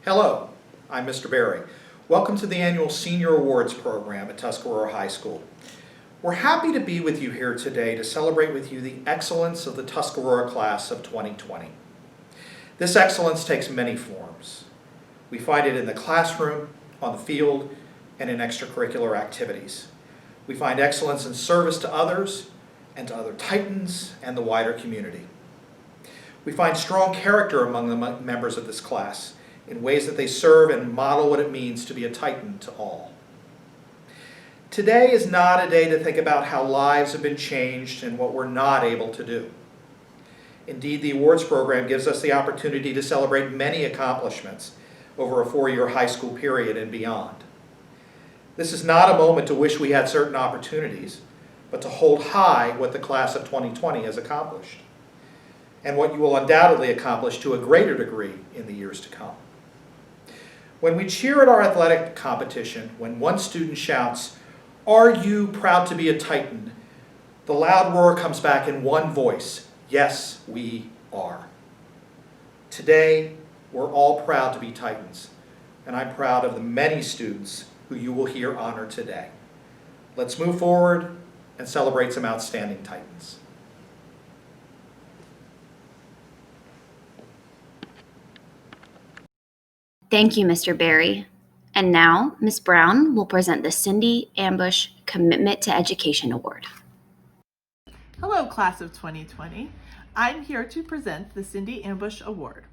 Hello, I'm Mr. Berry. Welcome to the annual Senior Awards program at Tuscarora High School. We're happy to be with you here today to celebrate with you the excellence of the Tuscarora class of 2020. This excellence takes many forms. We find it in the classroom, on the field, and in extracurricular activities. We find excellence in service to others and to other Titans and the wider community. We find strong character among the members of this class in ways that they serve and model what it means to be a Titan to all. Today is not a day to think about how lives have been changed and what we're not able to do. Indeed, the awards program gives us the opportunity to celebrate many accomplishments over a 4-year high school period and beyond. This is not a moment to wish we had certain opportunities, but to hold high what the class of 2020 has accomplished, and what you will undoubtedly accomplish to a greater degree in the years to come. When we cheer at our athletic competition, when one student shouts, "Are you proud to be a Titan?" the loud roar comes back in one voice, "Yes, we are." Today, we're all proud to be Titans, and I'm proud of the many students who you will hear honored today. Let's move forward and celebrate some outstanding Titans. Thank you, Mr. Berry. And now, Ms. Brown will present the Cindy Ambush Commitment to Education Award. Hello, class of 2020. I'm here to present the Cindy Ambush Award.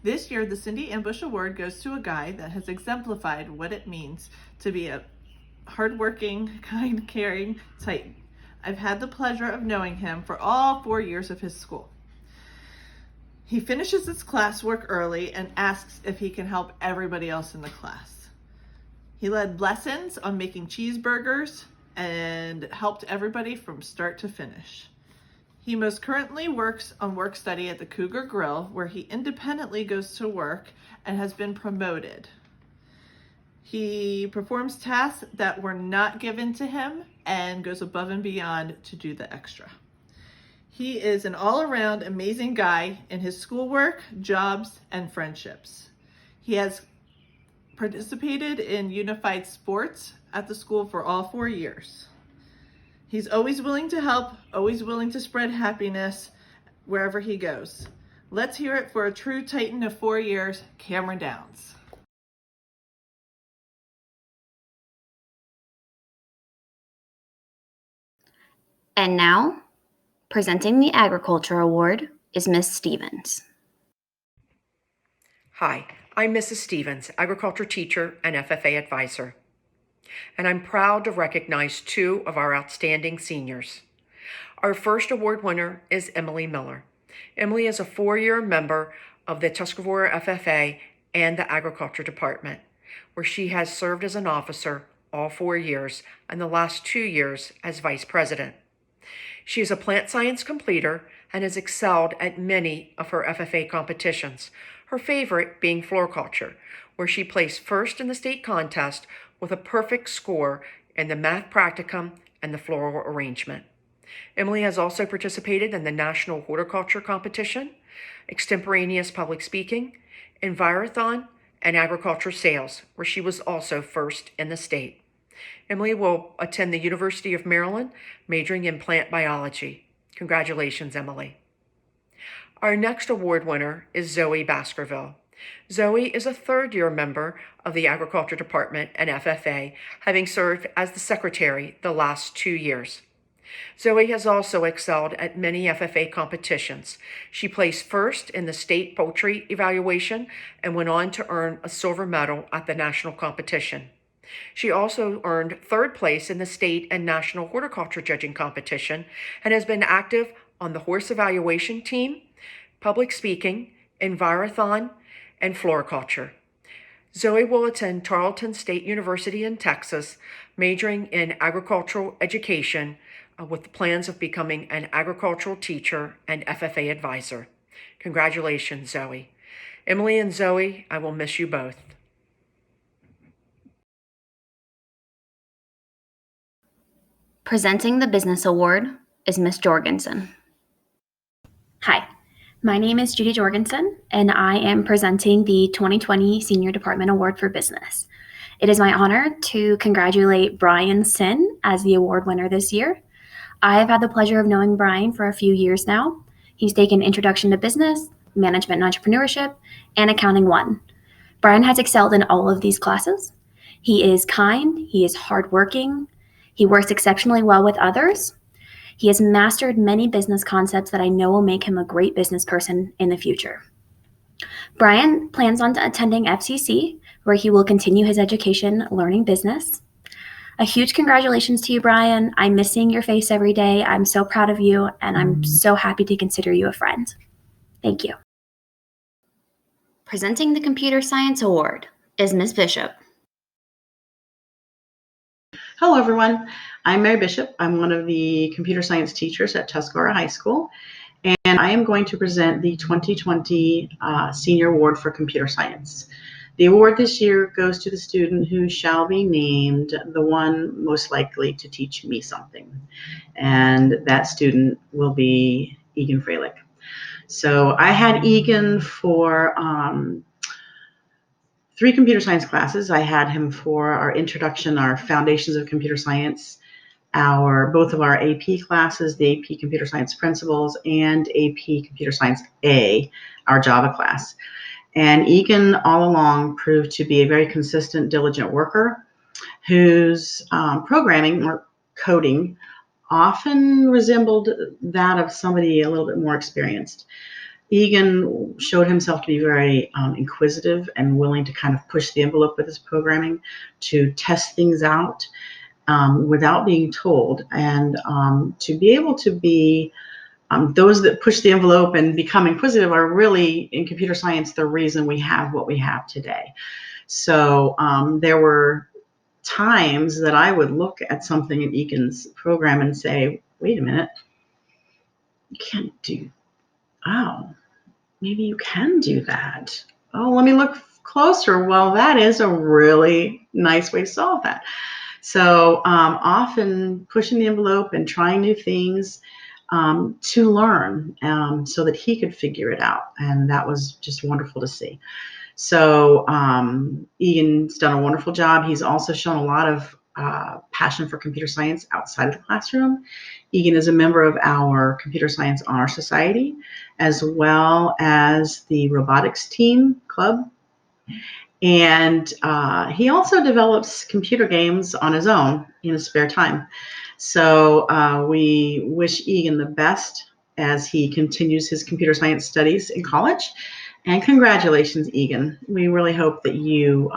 This year, the Cindy Ambush Award goes to a guy that has exemplified what it means to be a hardworking, kind, caring Titan. I've had the pleasure of knowing him for all 4 years of his school. He finishes his classwork early and asks if he can help everybody else in the class. He led lessons on making cheeseburgers and helped everybody from start to finish. He most currently works on work study at the Cougar Grill, where he independently goes to work and has been promoted. He performs tasks that were not given to him and goes above and beyond to do the extra. He is an all-around amazing guy in his schoolwork, jobs, and friendships. He has participated in unified sports at the school for all 4 years. He's always willing to help, always willing to spread happiness wherever he goes. Let's hear it for a true Titan of 4 years, Cameron Downs. And now, presenting the Agriculture Award is Ms. Stevens. Hi, I'm Mrs. Stevens, agriculture teacher and FFA advisor. And I'm proud to recognize 2 of our outstanding seniors. Our first award winner is Emily Miller. Emily is a 4-year member of the Tuscarora FFA and the Agriculture Department, where she has served as an officer all 4 years and the last 2 years as vice president. She is a plant science completer and has excelled at many of her FFA competitions, her favorite being floriculture, where she placed first in the state contest with a perfect score in the math practicum and the floral arrangement. Emily has also participated in the National Horticulture Competition, extemporaneous public speaking, envirothon, and agriculture sales, where she was also first in the state. Emily will attend the University of Maryland, majoring in plant biology. Congratulations, Emily. Our next award winner is Zoe Baskerville. Zoe is a 3rd-year member of the Agriculture Department and FFA, having served as the secretary the last 2 years. Zoe has also excelled at many FFA competitions. She placed first in the state poultry evaluation and went on to earn a silver medal at the national competition. She also earned 3rd place in the state and national horticulture judging competition and has been active on the horse evaluation team, public speaking, envirothon, and floriculture. Zoe will attend Tarleton State University in Texas, majoring in agricultural education with the plans of becoming an agricultural teacher and FFA advisor. Congratulations, Zoe. Emily and Zoe, I will miss you both. Presenting the Business Award is Ms. Jorgensen. Hi, My name is Judy Jorgensen, and I am presenting the 2020 Senior Department Award for Business. It is my honor to congratulate Brian Sin as the award winner this year. I've had the pleasure of knowing Brian for a few years now. He's taken Introduction to Business, Management and Entrepreneurship, and Accounting 1. Brian has excelled in all of these classes. He is kind, he is hardworking, he works exceptionally well with others. He has mastered many business concepts that I know will make him a great business person in the future. Brian plans on attending FCC, where he will continue his education learning business. A huge congratulations to you, Brian. I miss seeing your face every day. I'm so proud of you, and I'm so happy to consider you a friend. Thank you. Presenting the Computer Science Award is Ms. Bishop. Hello, everyone. I'm Mary Bishop. I'm one of the computer science teachers at Tuscarora High School, and I am going to present the 2020 Senior Award for Computer Science. The award this year goes to the student who shall be named the one most likely to teach me something, and that student will be Egan Freilich. So I had Egan for 3 computer science classes. I had him for our introduction, our foundations of computer science, both of our AP classes, the AP Computer Science Principles and AP Computer Science A, our Java class. And Egan all along proved to be a very consistent, diligent worker whose programming or coding often resembled that of somebody a little bit more experienced. Egan showed himself to be very inquisitive and willing to kind of push the envelope with his programming, to test things out without being told, and to be able to be those that push the envelope and become inquisitive are really, in computer science, the reason we have what we have today. So there were times that I would look at something in Egan's program and say, wait a minute, you can't do, oh, maybe you can do that. Oh, let me look closer. Well, that is a really nice way to solve that. So often pushing the envelope and trying new things to learn so that he could figure it out. And that was just wonderful to see. So Egan's done a wonderful job. He's also shown a lot of passion for computer science outside of the classroom. Egan is a member of our Computer Science Honor Society, as well as the robotics team club. And he also develops computer games on his own in his spare time. So we wish Egan the best as he continues his computer science studies in college. And congratulations, Egan. We really hope that you,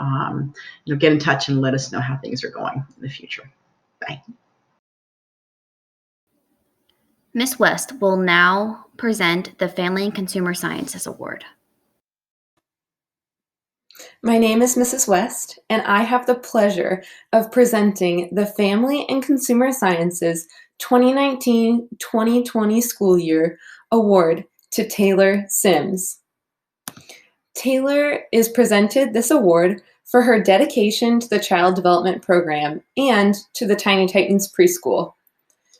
get in touch and let us know how things are going in the future. Bye. Ms. West will now present the Family and Consumer Sciences Award. My name is Mrs. West, and I have the pleasure of presenting the Family and Consumer Sciences 2019-2020 school year award to Taylor Sims. Taylor is presented this award for her dedication to the Child Development Program and to the Tiny Titans preschool.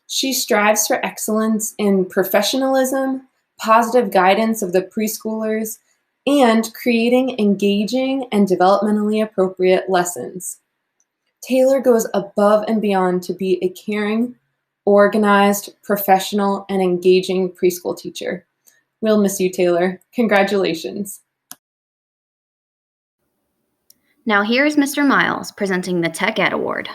She strives for excellence in professionalism, positive guidance of the preschoolers, and creating engaging and developmentally appropriate lessons. Taylor goes above and beyond to be a caring, organized, professional, and engaging preschool teacher. We'll miss you, Taylor. Congratulations. Now here's Mr. Miles presenting the Tech Ed Award.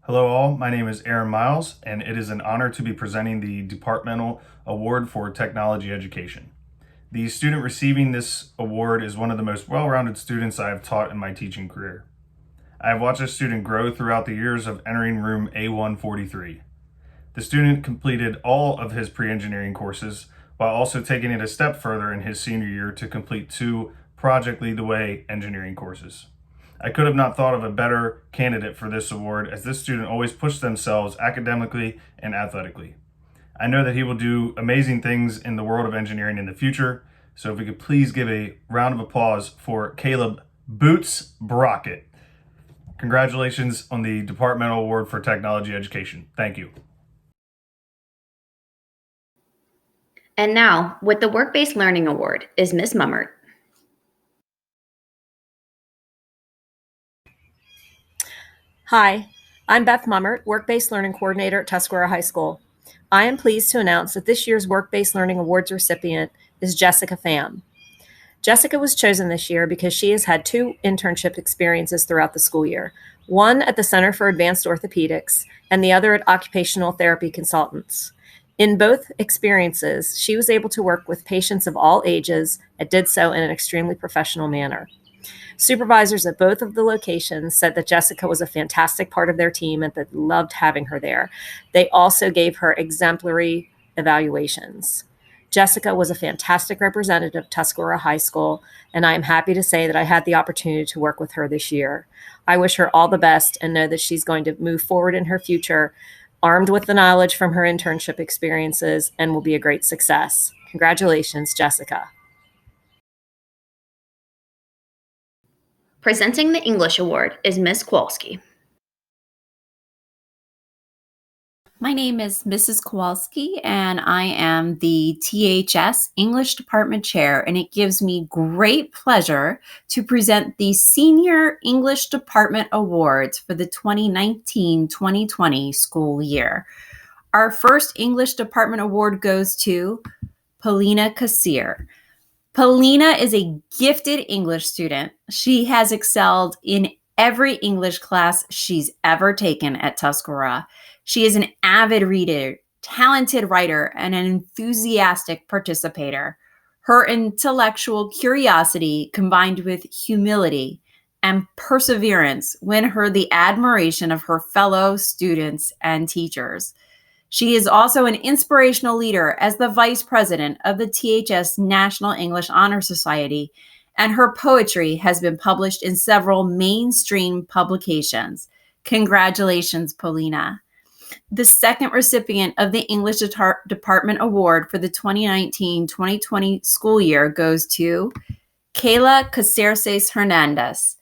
Hello all, my name is Aaron Miles, and it is an honor to be presenting the Departmental Award for Technology Education. The student receiving this award is one of the most well-rounded students I have taught in my teaching career. I have watched this student grow throughout the years of entering room A143. The student completed all of his pre-engineering courses while also taking it a step further in his senior year to complete 2 Project Lead the Way engineering courses. I could have not thought of a better candidate for this award, as this student always pushed themselves academically and athletically. I know that he will do amazing things in the world of engineering in the future, so if we could please give a round of applause for Caleb Boots Brockett. Congratulations on the Departmental Award for Technology Education. Thank you. And now, with the Work-Based Learning Award is Miss Mummert. Hi, I'm Beth Mummert, Work-Based Learning Coordinator at Tuscarora High School. I am pleased to announce that this year's Work-Based Learning Awards recipient is Jessica Pham. Jessica was chosen this year because she has had 2 internship experiences throughout the school year, one at the Center for Advanced Orthopedics and the other at Occupational Therapy Consultants. In both experiences, she was able to work with patients of all ages and did so in an extremely professional manner. Supervisors at both of the locations said that Jessica was a fantastic part of their team and that loved having her there. They also gave her exemplary evaluations. Jessica was a fantastic representative of Tuscarora High School, and I am happy to say that I had the opportunity to work with her this year. I wish her all the best and know that she's going to move forward in her future, armed with the knowledge from her internship experiences, and will be a great success. Congratulations, Jessica. Presenting the English Award is Miss Kowalski. My name is Mrs. Kowalski, and I am the THS English Department Chair, and it gives me great pleasure to present the Senior English Department Awards for the 2019-2020 school year. Our first English Department Award goes to Paulina Kassir. Paulina is a gifted English student. She has excelled in every English class she's ever taken at Tuscarora. She is an avid reader, talented writer, and an enthusiastic participator. Her intellectual curiosity combined with humility and perseverance win her the admiration of her fellow students and teachers. She is also an inspirational leader as the vice president of the THS National English Honor Society, and her poetry has been published in several mainstream publications. Congratulations, Paulina. The second recipient of the English Department Award for the 2019-2020 school year goes to Kayla Cacerces Hernandez.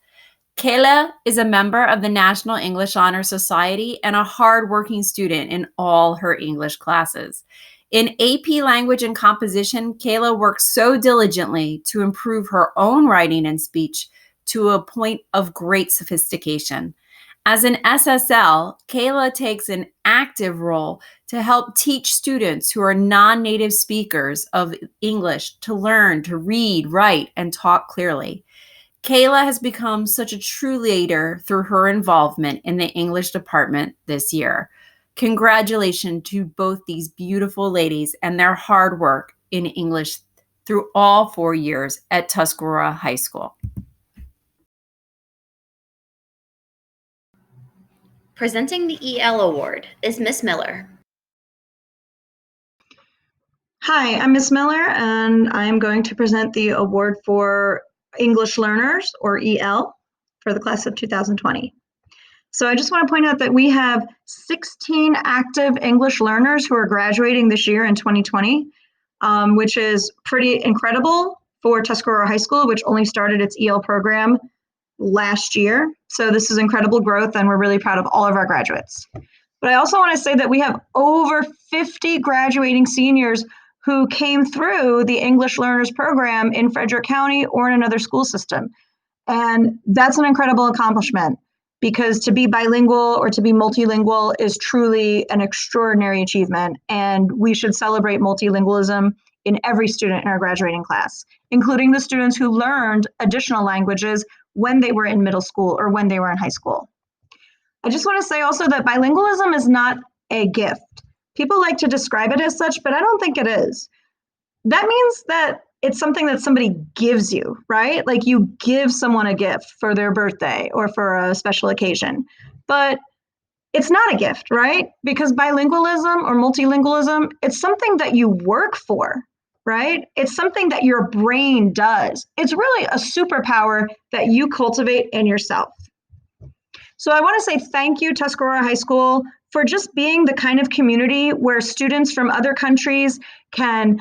Kayla is a member of the National English Honor Society and a hardworking student in all her English classes. In AP Language and Composition, Kayla works so diligently to improve her own writing and speech to a point of great sophistication. As an SSL, Kayla takes an active role to help teach students who are non-native speakers of English to learn to read, write, and talk clearly. Kayla has become such a true leader through her involvement in the English department this year. Congratulations to both these beautiful ladies and their hard work in English through all 4 years at Tuscarora High School. Presenting the EL Award is Miss Miller. Hi, I'm Miss Miller, and I'm going to present the award for English Learners, or EL, for the class of 2020. So I just want to point out that we have 16 active English learners who are graduating this year in 2020, which is pretty incredible for Tuscarora High School, which only started its EL program last year. So this is incredible growth, and we're really proud of all of our graduates. But I also want to say that we have over 50 graduating seniors who came through the English Learners program in Frederick County or in another school system. And that's an incredible accomplishment, because to be bilingual or to be multilingual is truly an extraordinary achievement. And we should celebrate multilingualism in every student in our graduating class, including the students who learned additional languages when they were in middle school or when they were in high school. I just want to say also that bilingualism is not a gift. People like to describe it as such, but I don't think it is. That means that it's something that somebody gives you, right? Like you give someone a gift for their birthday or for a special occasion, but it's not a gift, right? Because bilingualism or multilingualism, it's something that you work for, right? It's something that your brain does. It's really a superpower that you cultivate in yourself. So I want to say thank you, Tuscarora High School, for just being the kind of community where students from other countries can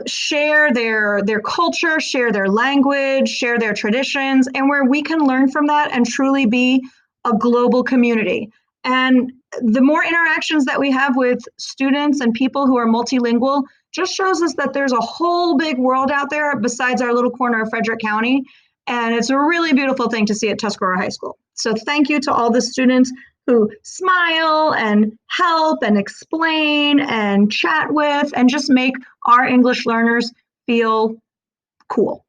share their culture, share their language, share their traditions, and where we can learn from that and truly be a global community. And the more interactions that we have with students and people who are multilingual, just shows us that there's a whole big world out there besides our little corner of Frederick County. And it's a really beautiful thing to see at Tuscarora High School. So thank you to all the students who smile and help and explain and chat with and just make our English learners feel cool.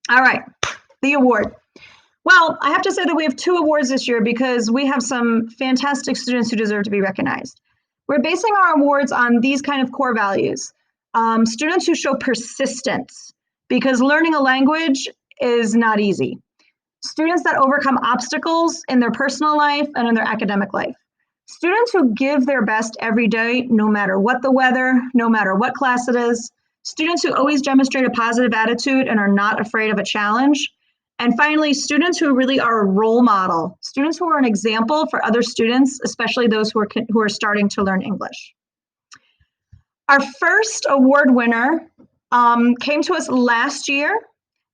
All right, the award. Well, I have to say that we have 2 awards this year because we have some fantastic students who deserve to be recognized. We're basing our awards on these kind of core values. Students who show persistence, because learning a language is not easy. Students that overcome obstacles in their personal life and in their academic life. Students who give their best every day, no matter what the weather, no matter what class it is. Students who always demonstrate a positive attitude and are not afraid of a challenge. And finally, students who really are a role model. Students who are an example for other students, especially those who are starting to learn English. Our first award winner came to us last year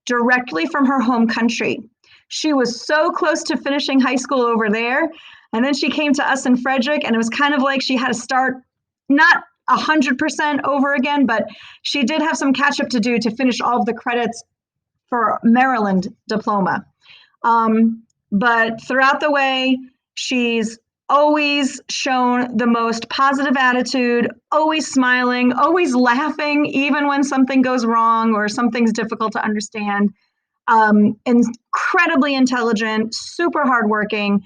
directly from her home country. She was so close to finishing high school over there, and then she came to us in Frederick, and it was kind of like she had to start not 100% over again, but she did have some catch up to do to finish all of the credits for Maryland diploma. But throughout the way, she's always shown the most positive attitude, always smiling, always laughing, even when something goes wrong or something's difficult to understand. Incredibly intelligent, super hardworking,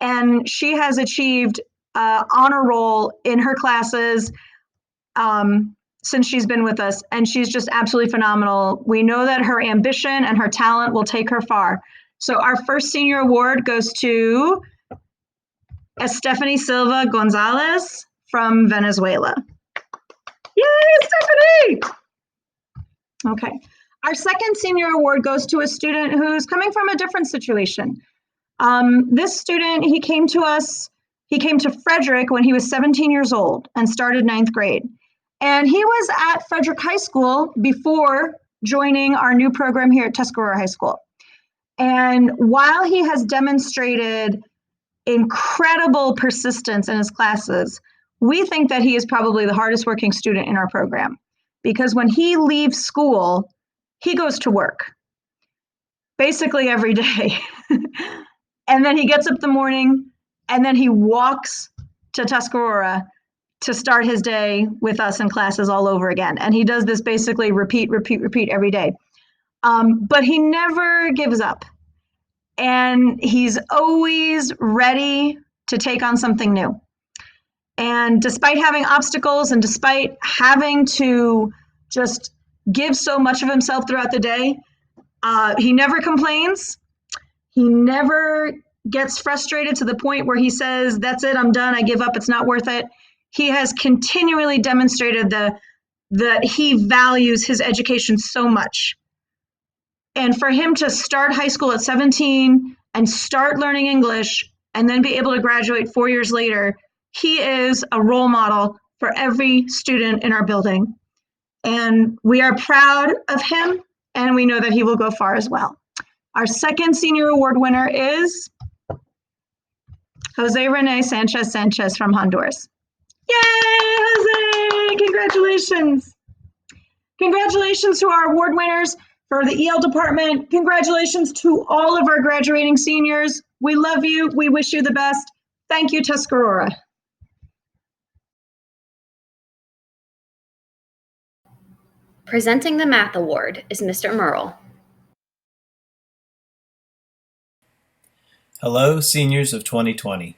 and she has achieved honor roll in her classes since she's been with us, and she's just absolutely phenomenal. We know that her ambition and her talent will take her far. So our first senior award goes to Estefany Silva Gonzalez from Venezuela. Yay, Stephanie! Okay. Our second senior award goes to a student who's coming from a different situation. This student, he came to Frederick when he was 17 years old and started 9th grade. And he was at Frederick High School before joining our new program here at Tuscarora High School. And while he has demonstrated incredible persistence in his classes, we think that he is probably the hardest working student in our program, because when he leaves school, he goes to work basically every day. And then he gets up in the morning and then he walks to Tuscarora to start his day with us in classes all over again. And he does this basically repeat every day. But he never gives up. And he's always ready to take on something new. And despite having obstacles and despite having to just give so much of himself throughout the day, he never complains. He never gets frustrated to the point where he says, that's it, I'm done, I give up, it's not worth it. He has continually demonstrated that he values his education so much. And for him to start high school at 17 and start learning English and then be able to graduate 4 years later, he is a role model for every student in our building. And we are proud of him, and we know that he will go far as well. Our second senior award winner is Jose Rene Sanchez from Honduras. Yay, Jose! Congratulations. Congratulations to our award winners for the EL department. Congratulations to all of our graduating seniors. We love you. We wish you the best. Thank you, Tuscarora. Presenting the Math Award is Mr. Merle. Hello, seniors of 2020.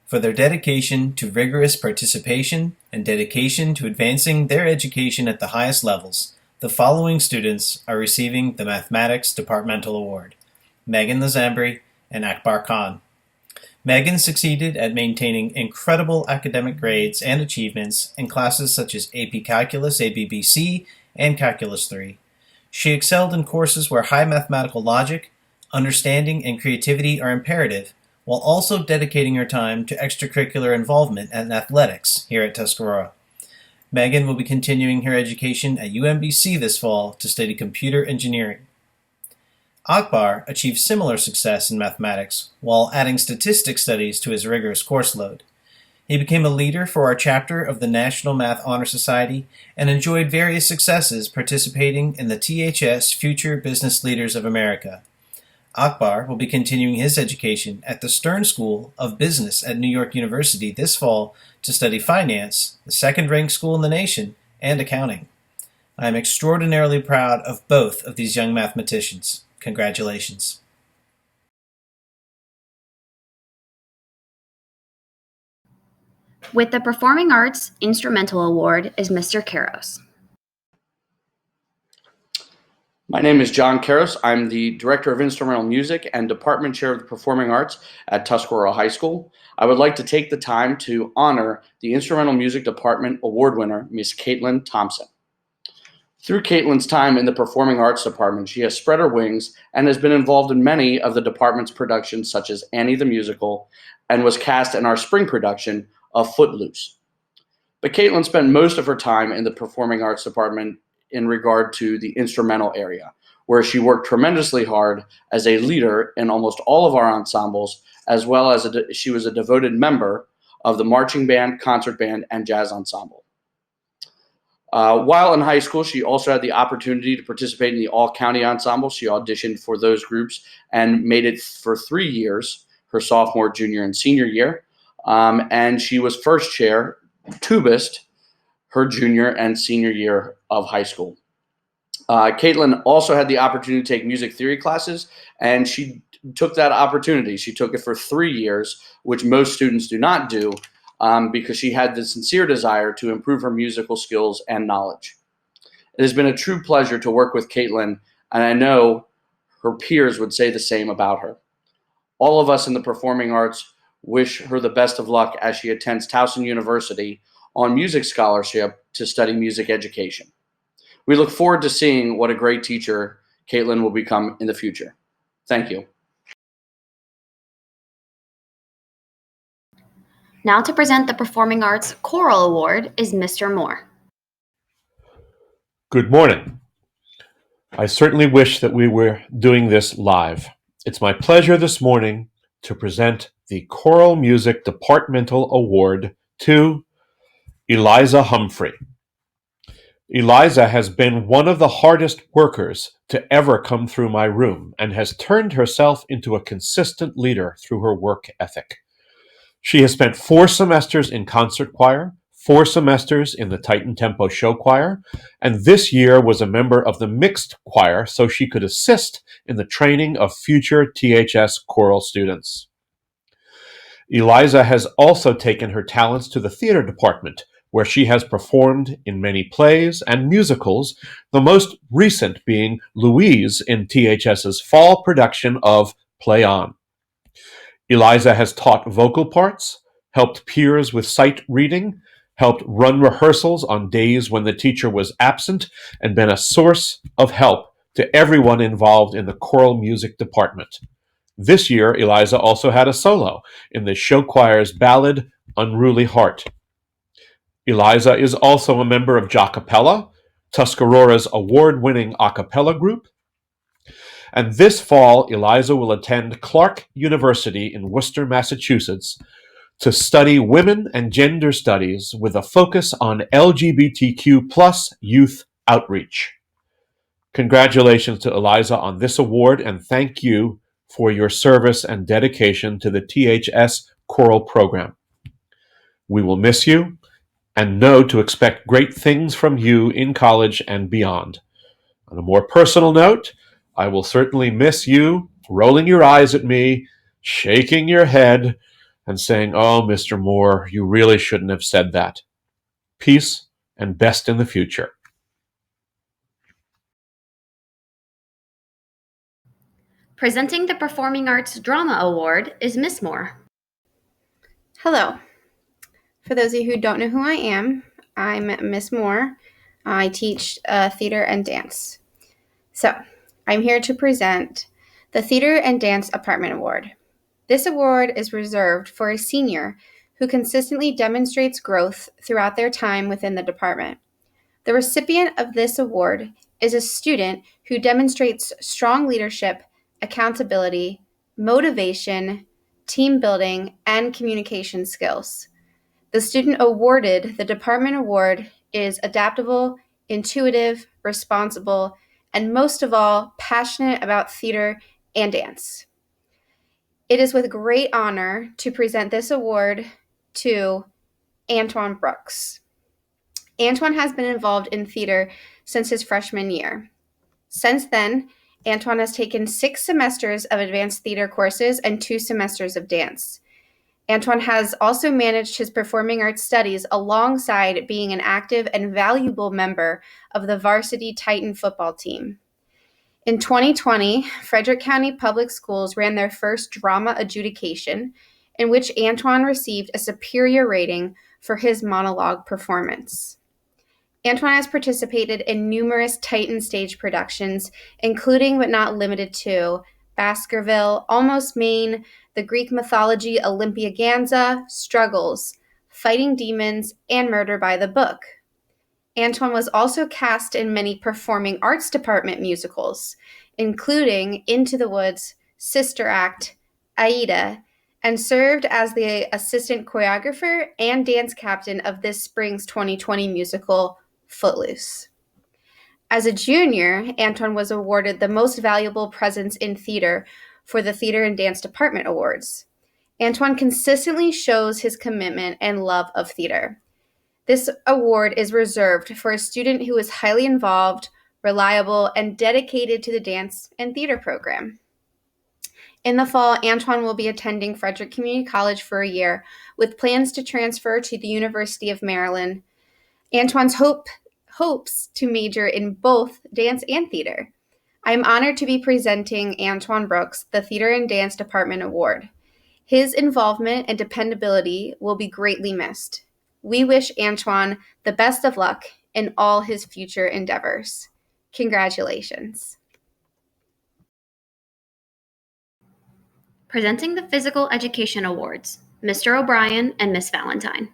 For their dedication to rigorous participation and dedication to advancing their education at the highest levels, the following students are receiving the Mathematics Departmental Award: Megan Lazambri and Akbar Khan. Megan succeeded at maintaining incredible academic grades and achievements in classes such as AP Calculus, ABBC, and Calculus 3. She excelled in courses where high mathematical logic, understanding, and creativity are imperative, while also dedicating her time to extracurricular involvement and athletics here at Tuscarora. Megan will be continuing her education at UMBC this fall to study computer engineering. Akbar achieved similar success in mathematics while adding statistics studies to his rigorous course load. He became a leader for our chapter of the National Math Honor Society and enjoyed various successes participating in the THS Future Business Leaders of America. Akbar will be continuing his education at the Stern School of Business at New York University this fall to study finance, the second-ranked school in the nation, and accounting. I am extraordinarily proud of both of these young mathematicians. Congratulations. With the Performing Arts Instrumental Award is Mr. Karos. My name is John Karos. I'm the Director of Instrumental Music and Department Chair of the Performing Arts at Tuscarora High School. I would like to take the time to honor the Instrumental Music Department Award winner, Miss Caitlin Thompson. Through Caitlin's time in the Performing Arts Department, she has spread her wings and has been involved in many of the department's productions, such as Annie the Musical, and was cast in our spring production of Footloose. But Caitlin spent most of her time in the Performing Arts Department in regard to the instrumental area, where she worked tremendously hard as a leader in almost all of our ensembles, as well as she was a devoted member of the marching band, concert band, and jazz ensemble. While in high school, she also had the opportunity to participate in the all-county ensemble. She auditioned for those groups and made it for 3 years, her sophomore, junior, and senior year. And she was first chair, tubist, her junior and senior year of high school. Caitlin also had the opportunity to take music theory classes, and she took that opportunity. She took it for 3 years, which most students do not do, because she had the sincere desire to improve her musical skills and knowledge. It has been a true pleasure to work with Caitlin, and I know her peers would say the same about her. All of us in the performing arts wish her the best of luck as she attends Towson University on music scholarship to study music education. We look forward to seeing what a great teacher Caitlin will become in the future. Thank you. Now to present the Performing Arts Choral Award is Mr. Moore. Good morning. I certainly wish that we were doing this live. It's my pleasure this morning to present the Choral Music Departmental Award to Eliza Humphrey. Eliza has been one of the hardest workers to ever come through my room and has turned herself into a consistent leader through her work ethic. She has spent 4 semesters in concert choir, 4 semesters in the Titan Tempo show choir, and this year was a member of the mixed choir so she could assist in the training of future THS choral students. Eliza has also taken her talents to the theater department, where she has performed in many plays and musicals, the most recent being Louise in THS's fall production of Play On. Eliza has taught vocal parts, helped peers with sight reading, helped run rehearsals on days when the teacher was absent, and been a source of help to everyone involved in the choral music department. This year, Eliza also had a solo in the show choir's ballad, Unruly Heart. Eliza is also a member of Jockapella, Tuscarora's award-winning a cappella group. And this fall, Eliza will attend Clark University in Worcester, Massachusetts, to study women and gender studies with a focus on LGBTQ+ youth outreach. Congratulations to Eliza on this award, and thank you for your service and dedication to the THS choral program. We will miss you and know to expect great things from you in college and beyond. On a more personal note, I will certainly miss you rolling your eyes at me, shaking your head, and saying, "Oh, Mr. Moore, you really shouldn't have said that." Peace and best in the future. Presenting the Performing Arts Drama Award is Miss Moore. Hello. For those of you who don't know who I am, I'm Miss Moore. I teach theater and dance. So, I'm here to present the Theater and Dance Department Award. This award is reserved for a senior who consistently demonstrates growth throughout their time within the department. The recipient of this award is a student who demonstrates strong leadership, accountability, motivation, team building, and communication skills. The student awarded the department award is adaptable, intuitive, responsible, and most of all, passionate about theater and dance. It is with great honor to present this award to Antoine Brooks. Antoine has been involved in theater since his freshman year. Since then, Antoine has taken 6 semesters of advanced theater courses and 2 semesters of dance. Antoine has also managed his performing arts studies alongside being an active and valuable member of the varsity Titan football team. In 2020, Frederick County Public Schools ran their first drama adjudication, in which Antoine received a superior rating for his monologue performance. Antoine has participated in numerous Titan stage productions, including but not limited to Baskerville, Almost Maine, the Greek mythology Olympiaganza, Struggles, Fighting Demons, and Murder by the Book. Antoine was also cast in many performing arts department musicals, including Into the Woods, Sister Act, Aida, and served as the assistant choreographer and dance captain of this spring's 2020 musical, Footloose. As a junior, Antoine was awarded the Most Valuable Presence in Theater for the Theater and Dance Department Awards. Antoine consistently shows his commitment and love of theater. This award is reserved for a student who is highly involved, reliable, and dedicated to the dance and theater program. In the fall, Antoine will be attending Frederick Community College for a year with plans to transfer to the University of Maryland. Antoine's hopes to major in both dance and theater. I am honored to be presenting Antoine Brooks the Theater and Dance Department Award. His involvement and dependability will be greatly missed. We wish Antoine the best of luck in all his future endeavors. Congratulations. Presenting the Physical Education Awards, Mr. O'Brien and Miss Valentine.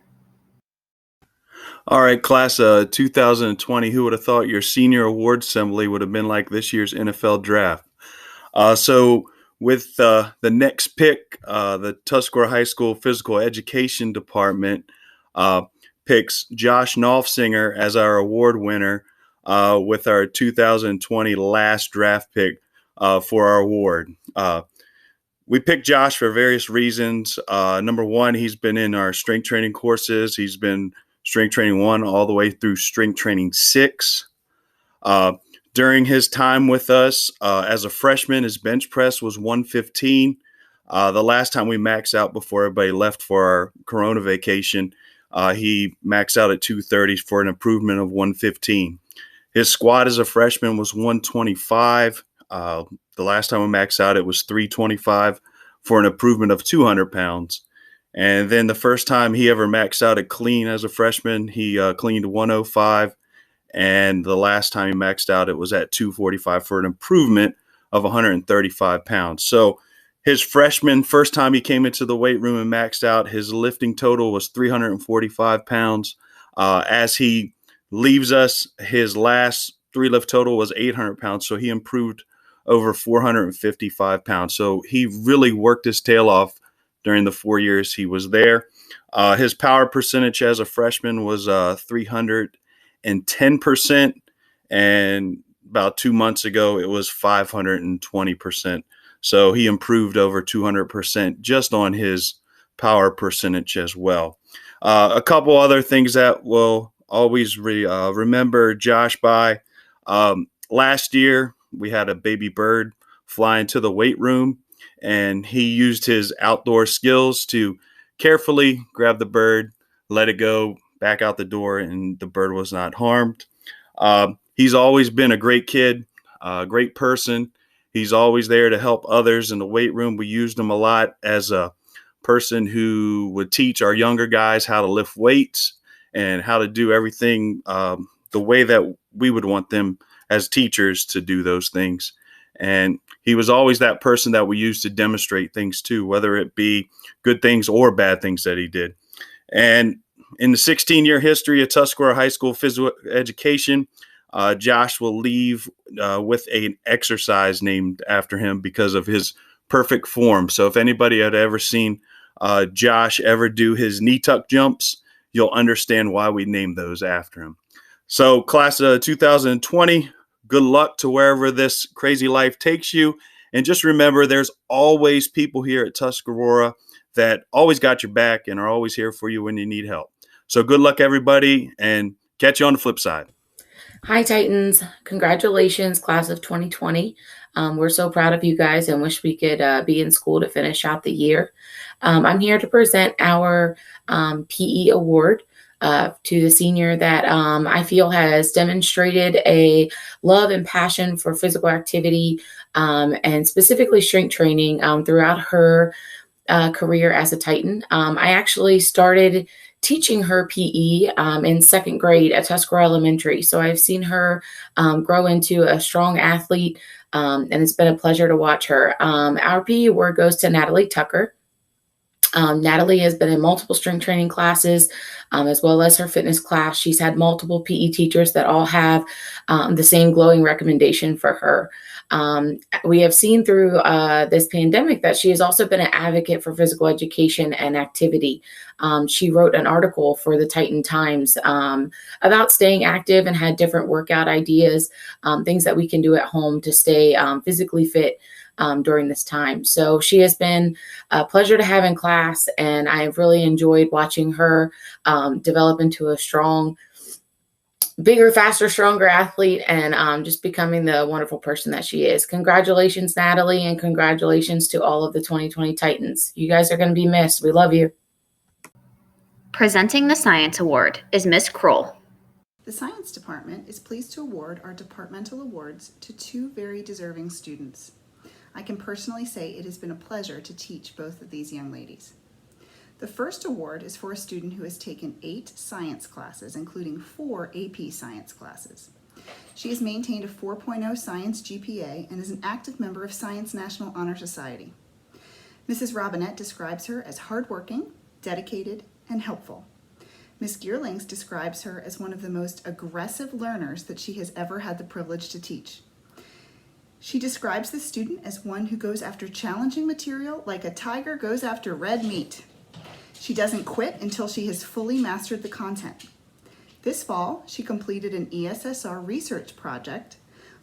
All right, class of 2020, who would have thought your senior award assembly would have been like this year's NFL draft? So with the next pick, the Tuscarora High School Physical Education Department picks Josh Knopfsinger as our award winner with our 2020 last draft pick for our award. We picked Josh for various reasons. Number one, he's been in our strength training courses. He's been strength training 1 all the way through strength training 6. During his time with us as a freshman, his bench press was 115. The last time we maxed out before everybody left for our Corona vacation, he maxed out at 230 for an improvement of 115. His squat as a freshman was 125. The last time we maxed out, it was 325 for an improvement of 200 pounds. And then the first time he ever maxed out at clean as a freshman, he cleaned 105. And the last time he maxed out, it was at 245 for an improvement of 135 pounds. So his freshman, first time he came into the weight room and maxed out, his lifting total was 345 pounds. As he leaves us, his last 3 lift total was 800 pounds. So he improved over 455 pounds. So he really worked his tail off during the 4 years he was there. His power percentage as a freshman was 310%. And about 2 months ago, it was 520%. So he improved over 200% just on his power percentage as well. A couple other things that we'll always remember Josh by. Last year, we had a baby bird fly into the weight room, and he used his outdoor skills to carefully grab the bird, let it go back out the door, and the bird was not harmed. He's always been a great kid, a great person. He's always there to help others in the weight room. We used him a lot as a person who would teach our younger guys how to lift weights and how to do everything the way that we would want them as teachers to do those things. And he was always that person that we used to demonstrate things to, whether it be good things or bad things that he did. And in the 16-year history of Tuscarora High School Physical Education, Josh will leave with an exercise named after him because of his perfect form. So if anybody had ever seen Josh ever do his knee tuck jumps, you'll understand why we named those after him. So class of 2020, good luck to wherever this crazy life takes you. And just remember, there's always people here at Tuscarora that always got your back and are always here for you when you need help. So good luck, everybody, and catch you on the flip side. Hi, Titans. Congratulations, class of 2020. We're so proud of you guys and wish we could be in school to finish out the year. I'm here to present our PE award to the senior that I feel has demonstrated a love and passion for physical activity and specifically strength training throughout her career as a Titan. I actually started teaching her PE in second grade at Tuscarora Elementary. So I've seen her grow into a strong athlete, and it's been a pleasure to watch her. Our PE award goes to Natalie Tucker. Natalie has been in multiple strength training classes, as well as her fitness class. She's had multiple PE teachers that all have the same glowing recommendation for her. We have seen through this pandemic that she has also been an advocate for physical education and activity. She wrote an article for the Titan Times about staying active and had different workout ideas, things that we can do at home to stay physically fit during this time. So she has been a pleasure to have in class, and I've really enjoyed watching her develop into a strong, bigger, faster, stronger athlete, and just becoming the wonderful person that she is. Congratulations, Natalie, and congratulations to all of the 2020 Titans. You guys are going to be missed. We love you. Presenting the Science Award is Miss Kroll. The Science Department is pleased to award our departmental awards to two very deserving students. I can personally say it has been a pleasure to teach both of these young ladies. The first award is for a student who has taken 8 science classes, including 4 AP science classes. She has maintained a 4.0 science GPA and is an active member of Science National Honor Society. Mrs. Robinette describes her as hardworking, dedicated, and helpful. Ms. Geerlings describes her as one of the most aggressive learners that she has ever had the privilege to teach. She describes the student as one who goes after challenging material like a tiger goes after red meat. She doesn't quit until she has fully mastered the content. This fall, she completed an ESSR research project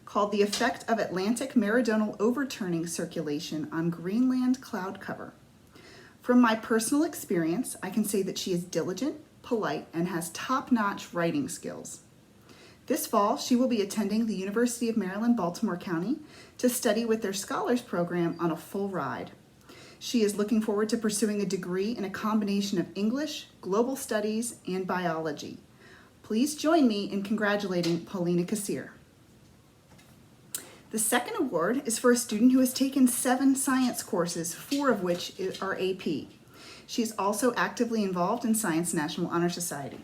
called The Effect of Atlantic Meridional Overturning Circulation on Greenland Cloud Cover. From my personal experience, I can say that she is diligent, polite, and has top-notch writing skills. This fall, she will be attending the University of Maryland, Baltimore County to study with their Scholars Program on a full ride. She is looking forward to pursuing a degree in a combination of English, global studies, and biology. Please join me in congratulating Paulina Kassir. The second award is for a student who has taken 7 science courses, 4 of which are AP. She is also actively involved in Science National Honor Society.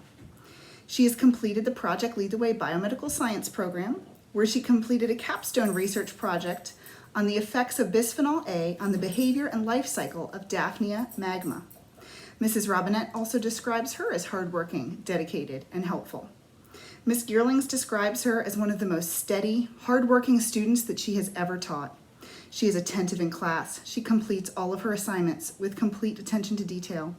She has completed the Project Lead the Way Biomedical Science program, where she completed a capstone research project on the effects of bisphenol A on the behavior and life cycle of Daphnia magma. Mrs. Robinette also describes her as hardworking, dedicated, and helpful. Ms. Geerlings describes her as one of the most steady, hardworking students that she has ever taught. She is attentive in class. She completes all of her assignments with complete attention to detail.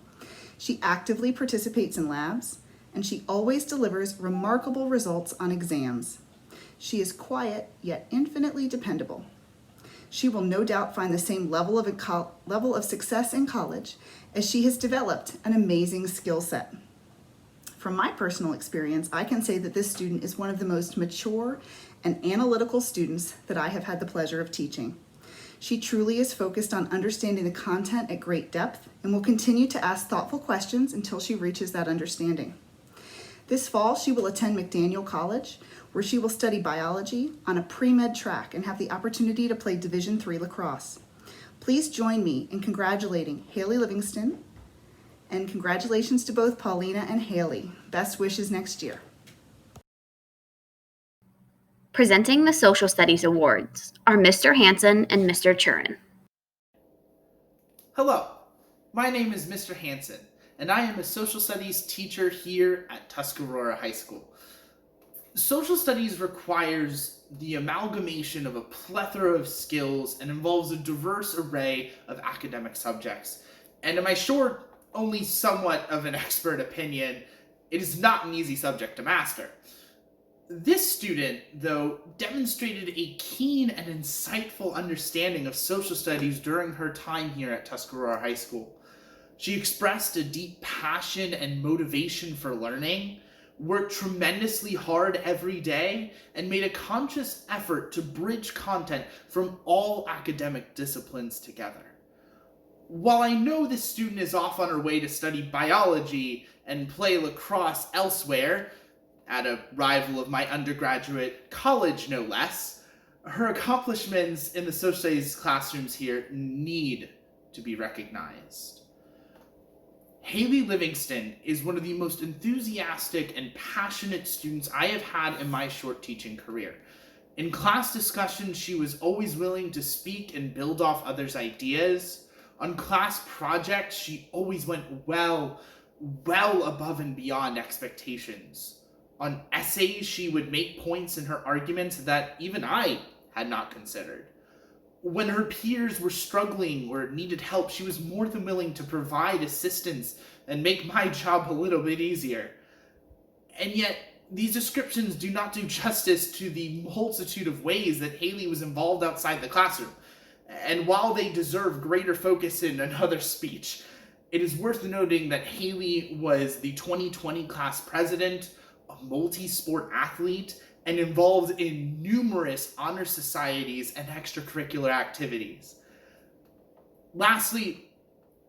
She actively participates in labs, and she always delivers remarkable results on exams. She is quiet, yet infinitely dependable. She will no doubt find the same level of success in college, as she has developed an amazing skill set. From my personal experience, I can say that this student is one of the most mature and analytical students that I have had the pleasure of teaching. She truly is focused on understanding the content at great depth and will continue to ask thoughtful questions until she reaches that understanding. This fall, she will attend McDaniel College, where she will study biology on a pre-med track and have the opportunity to play Division III lacrosse. Please join me in congratulating Haley Livingston, and congratulations to both Paulina and Haley. Best wishes next year. Presenting the Social Studies Awards are Mr. Hansen and Mr. Churin. Hello, my name is Mr. Hansen, and I am a social studies teacher here at Tuscarora High School. Social studies requires the amalgamation of a plethora of skills and involves a diverse array of academic subjects. And in my short, only somewhat of an expert opinion, It is not an easy subject to master. This student, though, demonstrated a keen and insightful understanding of social studies during her time here at Tuscarora High School. She expressed a deep passion and motivation for learning, worked tremendously hard every day, and made a conscious effort to bridge content from all academic disciplines together. While I know this student is off on her way to study biology and play lacrosse elsewhere, at a rival of my undergraduate college no less, her accomplishments in the social studies classrooms here need to be recognized. Haley Livingston is one of the most enthusiastic and passionate students I have had in my short teaching career. In class discussions, she was always willing to speak and build off others' ideas. On class projects, she always went well above and beyond expectations. On essays, she would make points in her arguments that even I had not considered. When her peers were struggling or needed help, she was more than willing to provide assistance and make my job a little bit easier. And yet, these descriptions do not do justice to the multitude of ways that Haley was involved outside the classroom. And while they deserve greater focus in another speech, it is worth noting that Haley was the 2020 class president, a multi-sport athlete, and involved in numerous honor societies and extracurricular activities. Lastly,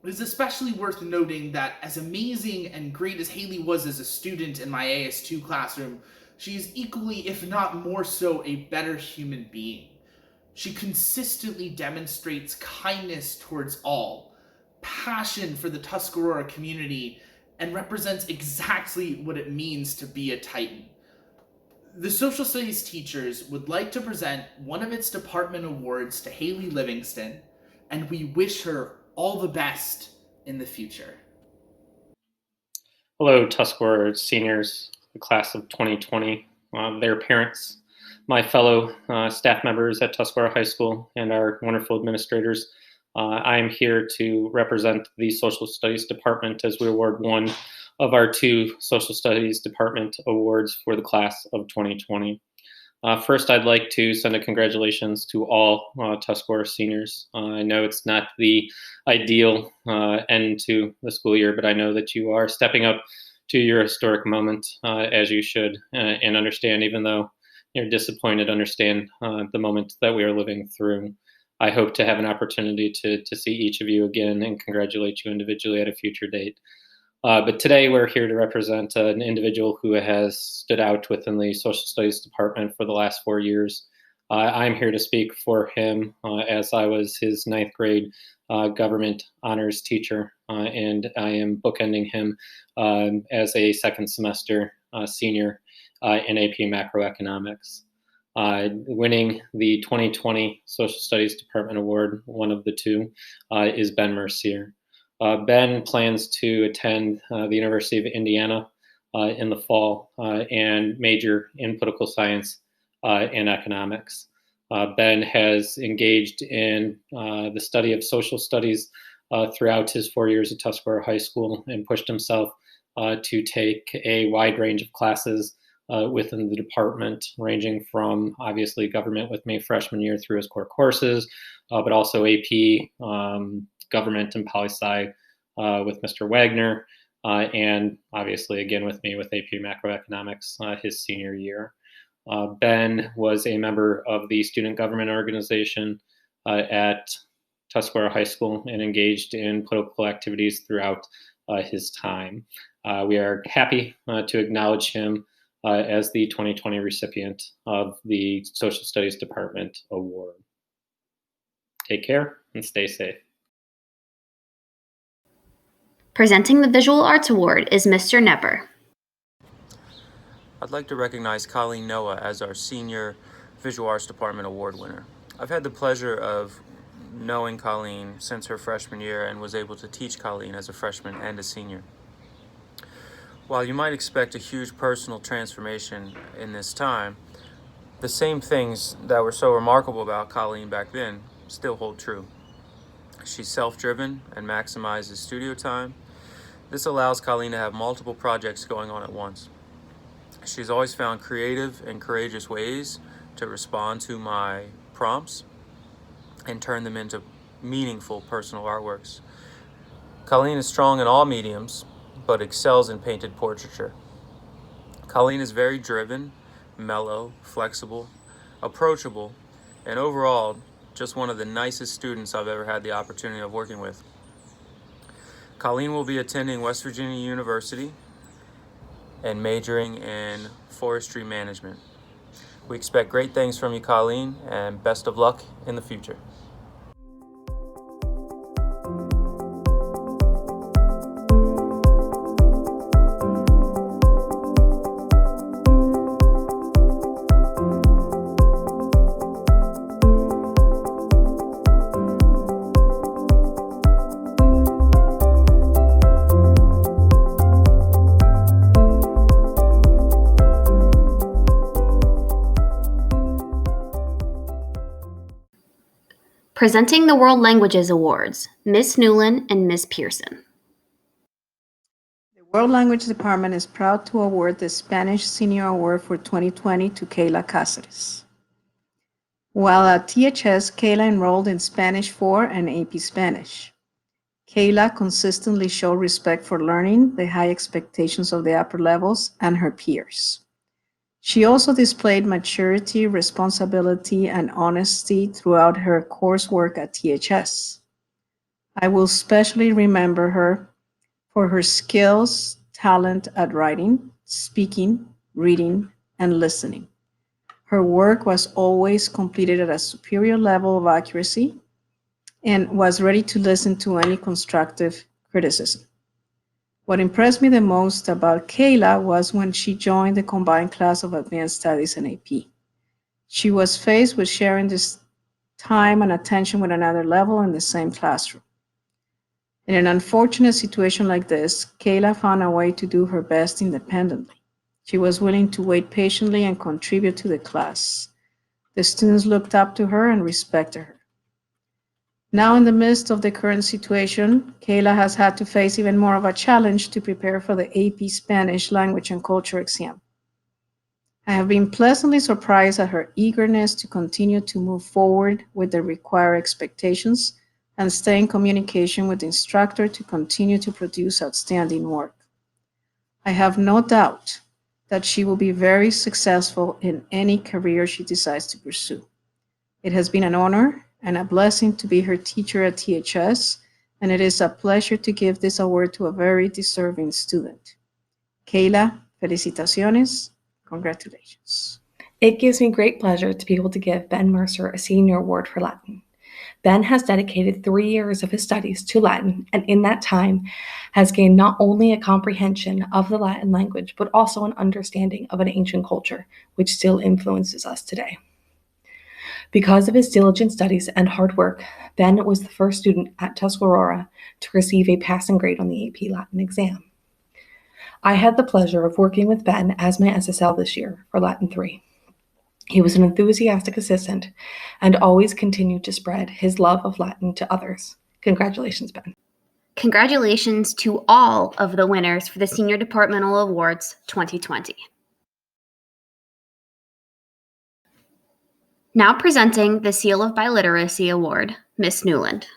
it is especially worth noting that as amazing and great as Haley was as a student in my AS2 classroom, she is equally, if not more so, a better human being. She consistently demonstrates kindness towards all, passion for the Tuscarora community, and represents exactly what it means to be a Titan. The social studies teachers would like to present one of its department awards to Haley Livingston, and we wish her all the best in the future. Hello, Tuscarora seniors, the class of 2020, their parents, my fellow staff members at Tuscarora High School, and our wonderful administrators. I am here to represent the Social Studies Department as we award one of our two Social Studies Department awards for the class of 2020. First, I'd like to send a congratulations to all Tuscarora seniors. I know it's not the ideal end to the school year, but I know that you are stepping up to your historic moment as you should, and understand, even though you're disappointed, understand the moment that we are living through. I hope to have an opportunity to see each of you again and congratulate you individually at a future date. But today we're here to represent an individual who has stood out within the Social Studies Department for the last 4 years. I'm here to speak for him as I was his 9th grade government honors teacher, and I am bookending him as a second semester senior in AP Macroeconomics. Winning the 2020 Social Studies Department Award, one of the two, is Ben Mercier. Ben plans to attend the University of Indiana in the fall and major in political science and economics. Ben has engaged in the study of social studies throughout his 4 years at Tuscarora High School and pushed himself to take a wide range of classes within the department, ranging from obviously government with me freshman year through his core courses, but also AP, government and poli-sci with Mr. Wagner, and obviously again with me with AP Macroeconomics his senior year. Ben was a member of the student government organization at Tuscarora High School and engaged in political activities throughout his time. We are happy to acknowledge him as the 2020 recipient of the Social Studies Department Award. Take care and stay safe. Presenting the Visual Arts Award is Mr. Nepper. I'd like to recognize Colleen Noah as our Senior Visual Arts Department Award winner. I've had the pleasure of knowing Colleen since her freshman year and was able to teach Colleen as a freshman and a senior. While you might expect a huge personal transformation in this time, the same things that were so remarkable about Colleen back then still hold true. She's self-driven and maximizes studio time. This allows Colleen to have multiple projects going on at once. She's always found creative and courageous ways to respond to my prompts and turn them into meaningful personal artworks. Colleen is strong in all mediums, but excels in painted portraiture. Colleen is very driven, mellow, flexible, approachable, and overall, just one of the nicest students I've ever had the opportunity of working with. Colleen will be attending West Virginia University and majoring in forestry management. We expect great things from you, Colleen, and best of luck in the future. Presenting the World Languages Awards, Miss Newland and Miss Pearson. The World Language Department is proud to award the Spanish Senior Award for 2020 to Kayla Cáceres. While at THS, Kayla enrolled in Spanish 4 and AP Spanish. Kayla consistently showed respect for learning, the high expectations of the upper levels, and her peers. She also displayed maturity, responsibility, and honesty throughout her coursework at THS. I will especially remember her for her skills, talent at writing, speaking, reading, and listening. Her work was always completed at a superior level of accuracy and was ready to listen to any constructive criticism. What impressed me the most about Kayla was when she joined the combined class of Advanced Studies and AP. She was faced with sharing this time and attention with another level in the same classroom. In an unfortunate situation like this, Kayla found a way to do her best independently. She was willing to wait patiently and contribute to the class. The students looked up to her and respected her. Now, in the midst of the current situation, Kayla has had to face even more of a challenge to prepare for the AP Spanish Language and Culture exam. I have been pleasantly surprised at her eagerness to continue to move forward with the required expectations and stay in communication with the instructor to continue to produce outstanding work. I have no doubt that she will be very successful in any career she decides to pursue. It has been an honor and a blessing to be her teacher at THS, and it is a pleasure to give this award to a very deserving student. Kayla, felicitaciones, congratulations. It gives me great pleasure to be able to give Ben Mercer a senior award for Latin. Ben has dedicated 3 years of his studies to Latin, and in that time has gained not only a comprehension of the Latin language, but also an understanding of an ancient culture, which still influences us today. Because of his diligent studies and hard work, Ben was the first student at Tuscarora to receive a passing grade on the AP Latin exam. I had the pleasure of working with Ben as my SSL this year for Latin 3. He was an enthusiastic assistant and always continued to spread his love of Latin to others. Congratulations, Ben. Congratulations to all of the winners for the Senior Departmental Awards 2020. Now presenting the Seal of Biliteracy Award, Miss Newland.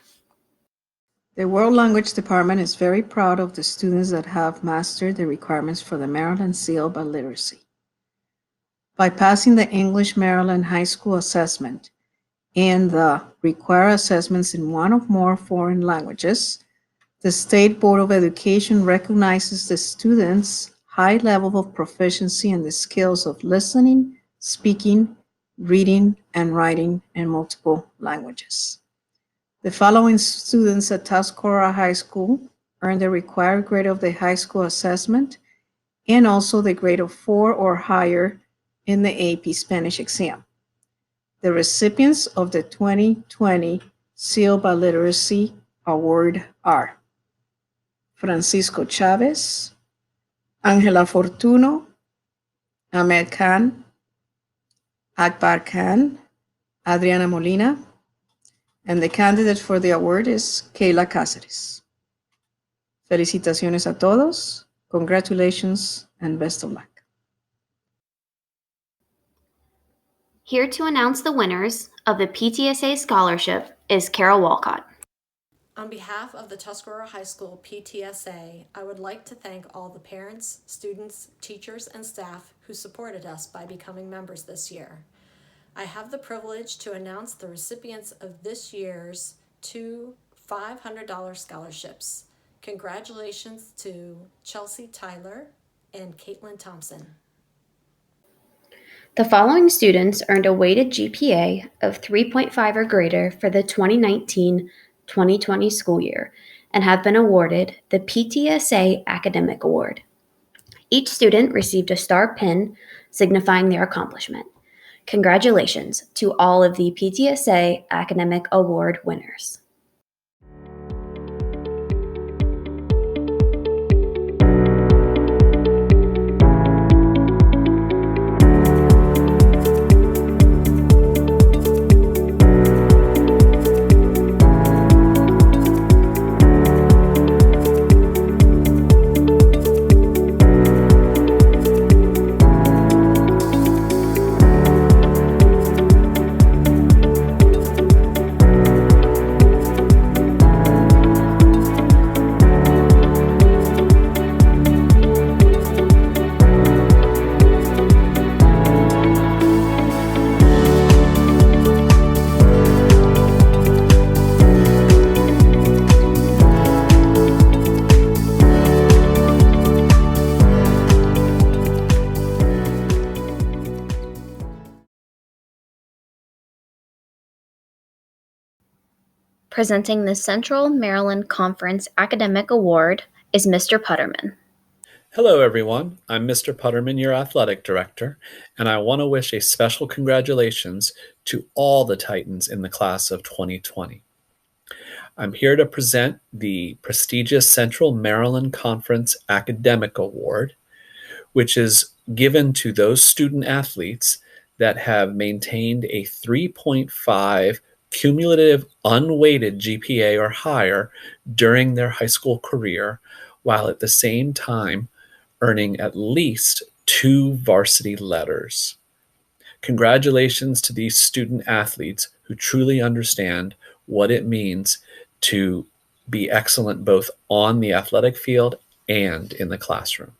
The World Language Department is very proud of the students that have mastered the requirements for the Maryland Seal of Biliteracy. By passing the English Maryland High School Assessment and the required assessments in one or more foreign languages, the State Board of Education recognizes the students' high level of proficiency in the skills of listening, speaking, reading, and writing in multiple languages. The following students at Tuscarora High School earned the required grade of the high school assessment and also the grade of 4 or higher in the AP Spanish exam. The recipients of the 2020 Seal by Literacy Award are Francisco Chavez, Angela Fortuno, Ahmed Khan, Akbar Khan, Adriana Molina, and the candidate for the award is Kayla Cáceres. Felicitaciones a todos. Congratulations and best of luck. Here to announce the winners of the PTSA scholarship is Carol Walcott. On behalf of the Tuscarora High School PTSA, I would like to thank all the parents, students, teachers, and staff who supported us by becoming members this year. I have the privilege to announce the recipients of this year's two $500 scholarships. Congratulations to Chelsea Tyler and Caitlin Thompson. The following students earned a weighted GPA of 3.5 or greater for the 2019-2020 school year and have been awarded the PTSA Academic Award. Each student received a star pin signifying their accomplishment. Congratulations to all of the PTSA Academic Award winners. Presenting the Central Maryland Conference Academic Award is Mr. Putterman. Hello, everyone. I'm Mr. Putterman, your athletic director, and I want to wish a special congratulations to all the Titans in the class of 2020. I'm here to present the prestigious Central Maryland Conference Academic Award, which is given to those student athletes that have maintained a 3.5 cumulative unweighted GPA or higher during their high school career, while at the same time earning at least 2 varsity letters. Congratulations to these student athletes who truly understand what it means to be excellent both on the athletic field and in the classroom.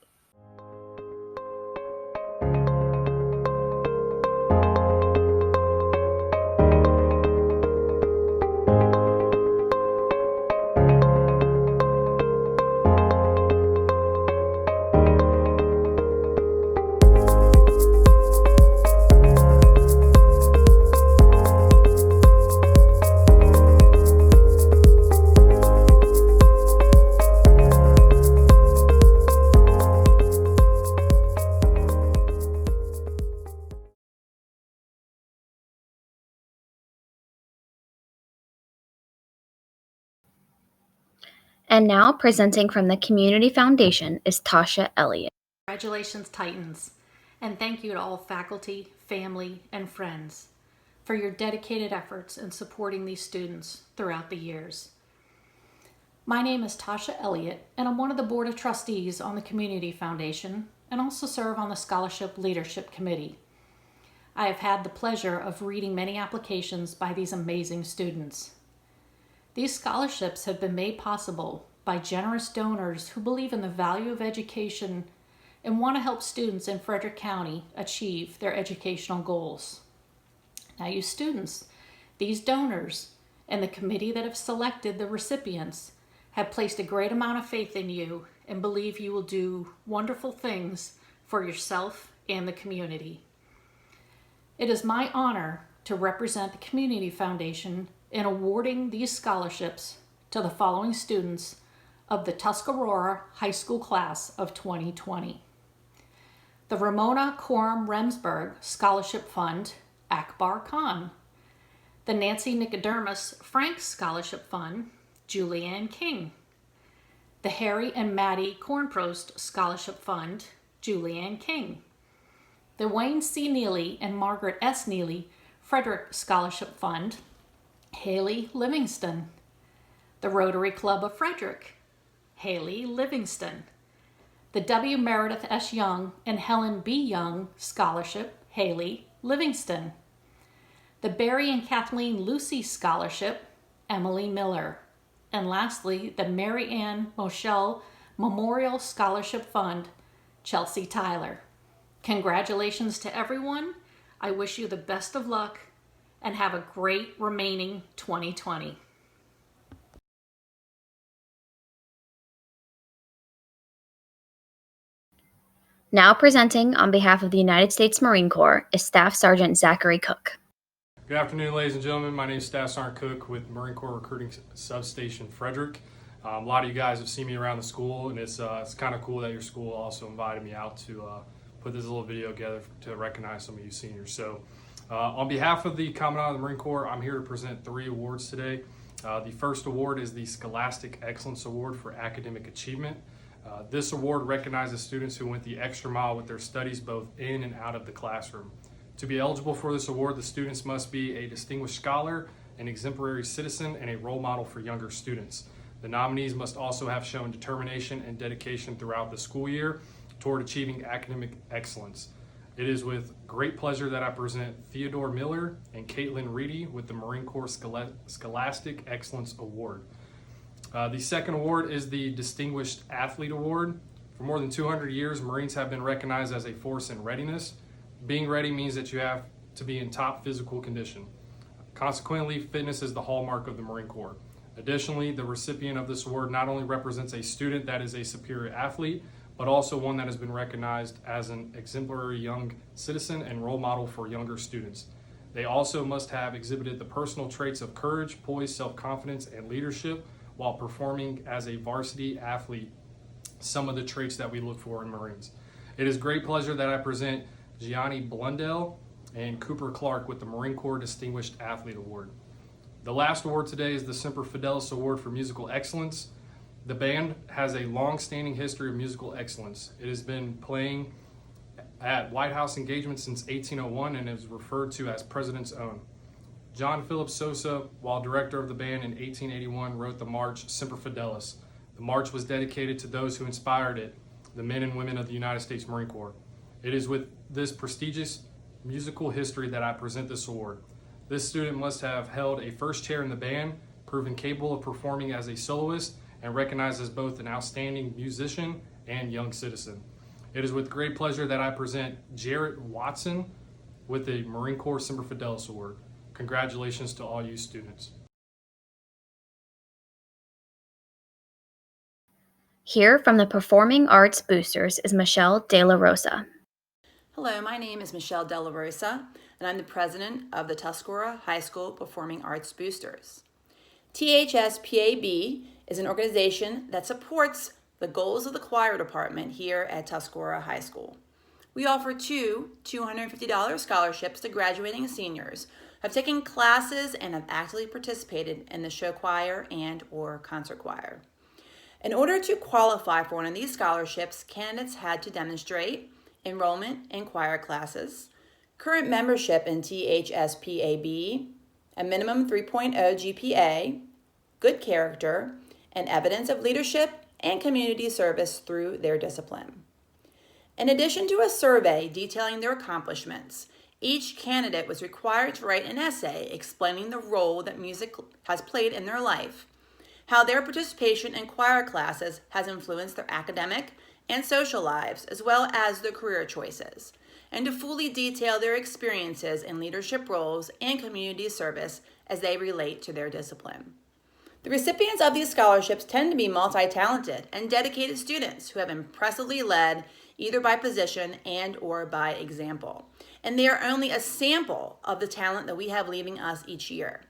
And now presenting from the Community Foundation is Tasha Elliott. Congratulations, Titans, and thank you to all faculty, family, and friends for your dedicated efforts in supporting these students throughout the years. My name is Tasha Elliott, and I'm one of the Board of Trustees on the Community Foundation and also serve on the Scholarship Leadership Committee. I have had the pleasure of reading many applications by these amazing students. These scholarships have been made possible by generous donors who believe in the value of education and want to help students in Frederick County achieve their educational goals. Now, you students, these donors, and the committee that have selected the recipients have placed a great amount of faith in you and believe you will do wonderful things for yourself and the community. It is my honor to represent the Community Foundation in awarding these scholarships to the following students of the Tuscarora High School class of 2020. The Ramona Coram Remsburg Scholarship Fund, Akbar Khan. The Nancy Nicodemus Franks Scholarship Fund, Julianne King. The Harry and Maddie Kornprost Scholarship Fund, Julianne King. The Wayne C. Neely and Margaret S. Neely Frederick Scholarship Fund, Haley Livingston. The Rotary Club of Frederick, Haley Livingston. The W. Meredith S. Young and Helen B. Young Scholarship, Haley Livingston. The Barry and Kathleen Lucy Scholarship, Emily Miller. And lastly, the Mary Ann Moschel Memorial Scholarship Fund, Chelsea Tyler. Congratulations to everyone. I wish you the best of luck and have a great remaining 2020. Now presenting on behalf of the United States Marine Corps is Staff Sergeant Zachary Cook. Good afternoon, ladies and gentlemen. My name is Staff Sergeant Cook with Marine Corps Recruiting Substation Frederick. A lot of you guys have seen me around the school, and it's kind of cool that your school also invited me out to put this little video together to recognize some of you seniors. So on behalf of the Commandant of the Marine Corps, I'm here to present 3 awards today. The first award is the Scholastic Excellence Award for Academic Achievement. This award recognizes students who went the extra mile with their studies both in and out of the classroom. To be eligible for this award, the students must be a distinguished scholar, an exemplary citizen, and a role model for younger students. The nominees must also have shown determination and dedication throughout the school year toward achieving academic excellence. It is with great pleasure that I present Theodore Miller and Caitlin Reedy with the Marine Corps Scholastic Excellence Award. The second award is the Distinguished Athlete Award. For more than 200 years, Marines have been recognized as a force in readiness. Being ready means that you have to be in top physical condition. Consequently, fitness is the hallmark of the Marine Corps. Additionally, the recipient of this award not only represents a student that is a superior athlete, but also one that has been recognized as an exemplary young citizen and role model for younger students. They also must have exhibited the personal traits of courage, poise, self-confidence, and leadership while performing as a varsity athlete, some of the traits that we look for in Marines. It is great pleasure that I present Gianni Blundell and Cooper Clark with the Marine Corps Distinguished Athlete Award. The last award today is the Semper Fidelis Award for Musical Excellence. The band has a long-standing history of musical excellence. It has been playing at White House engagements since 1801 and is referred to as President's Own. John Philip Sosa, while director of the band in 1881, wrote the march Semper Fidelis. The march was dedicated to those who inspired it, the men and women of the United States Marine Corps. It is with this prestigious musical history that I present this award. This student must have held a first chair in the band, proven capable of performing as a soloist, and recognized as both an outstanding musician and young citizen. It is with great pleasure that I present Jarrett Watson with the Marine Corps Semper Fidelis Award. Congratulations to all you students. Here from the Performing Arts Boosters is Michelle De La Rosa. Hello, my name is Michelle De La Rosa, and I'm the president of the Tuscarora High School Performing Arts Boosters. THSPAB is an organization that supports the goals of the choir department here at Tuscarora High School. We offer 2 $250 scholarships to graduating seniors who have taken classes and have actively participated in the show choir and or concert choir. In order to qualify for one of these scholarships, candidates had to demonstrate enrollment in choir classes, current membership in THSPAB, a minimum 3.0 GPA, good character, and evidence of leadership and community service through their discipline. In addition to a survey detailing their accomplishments, each candidate was required to write an essay explaining the role that music has played in their life, how their participation in choir classes has influenced their academic and social lives, as well as their career choices, and to fully detail their experiences in leadership roles and community service as they relate to their discipline. The recipients of these scholarships tend to be multi-talented and dedicated students who have impressively led either by position and or by example. And they are only a sample of the talent that we have leaving us each year.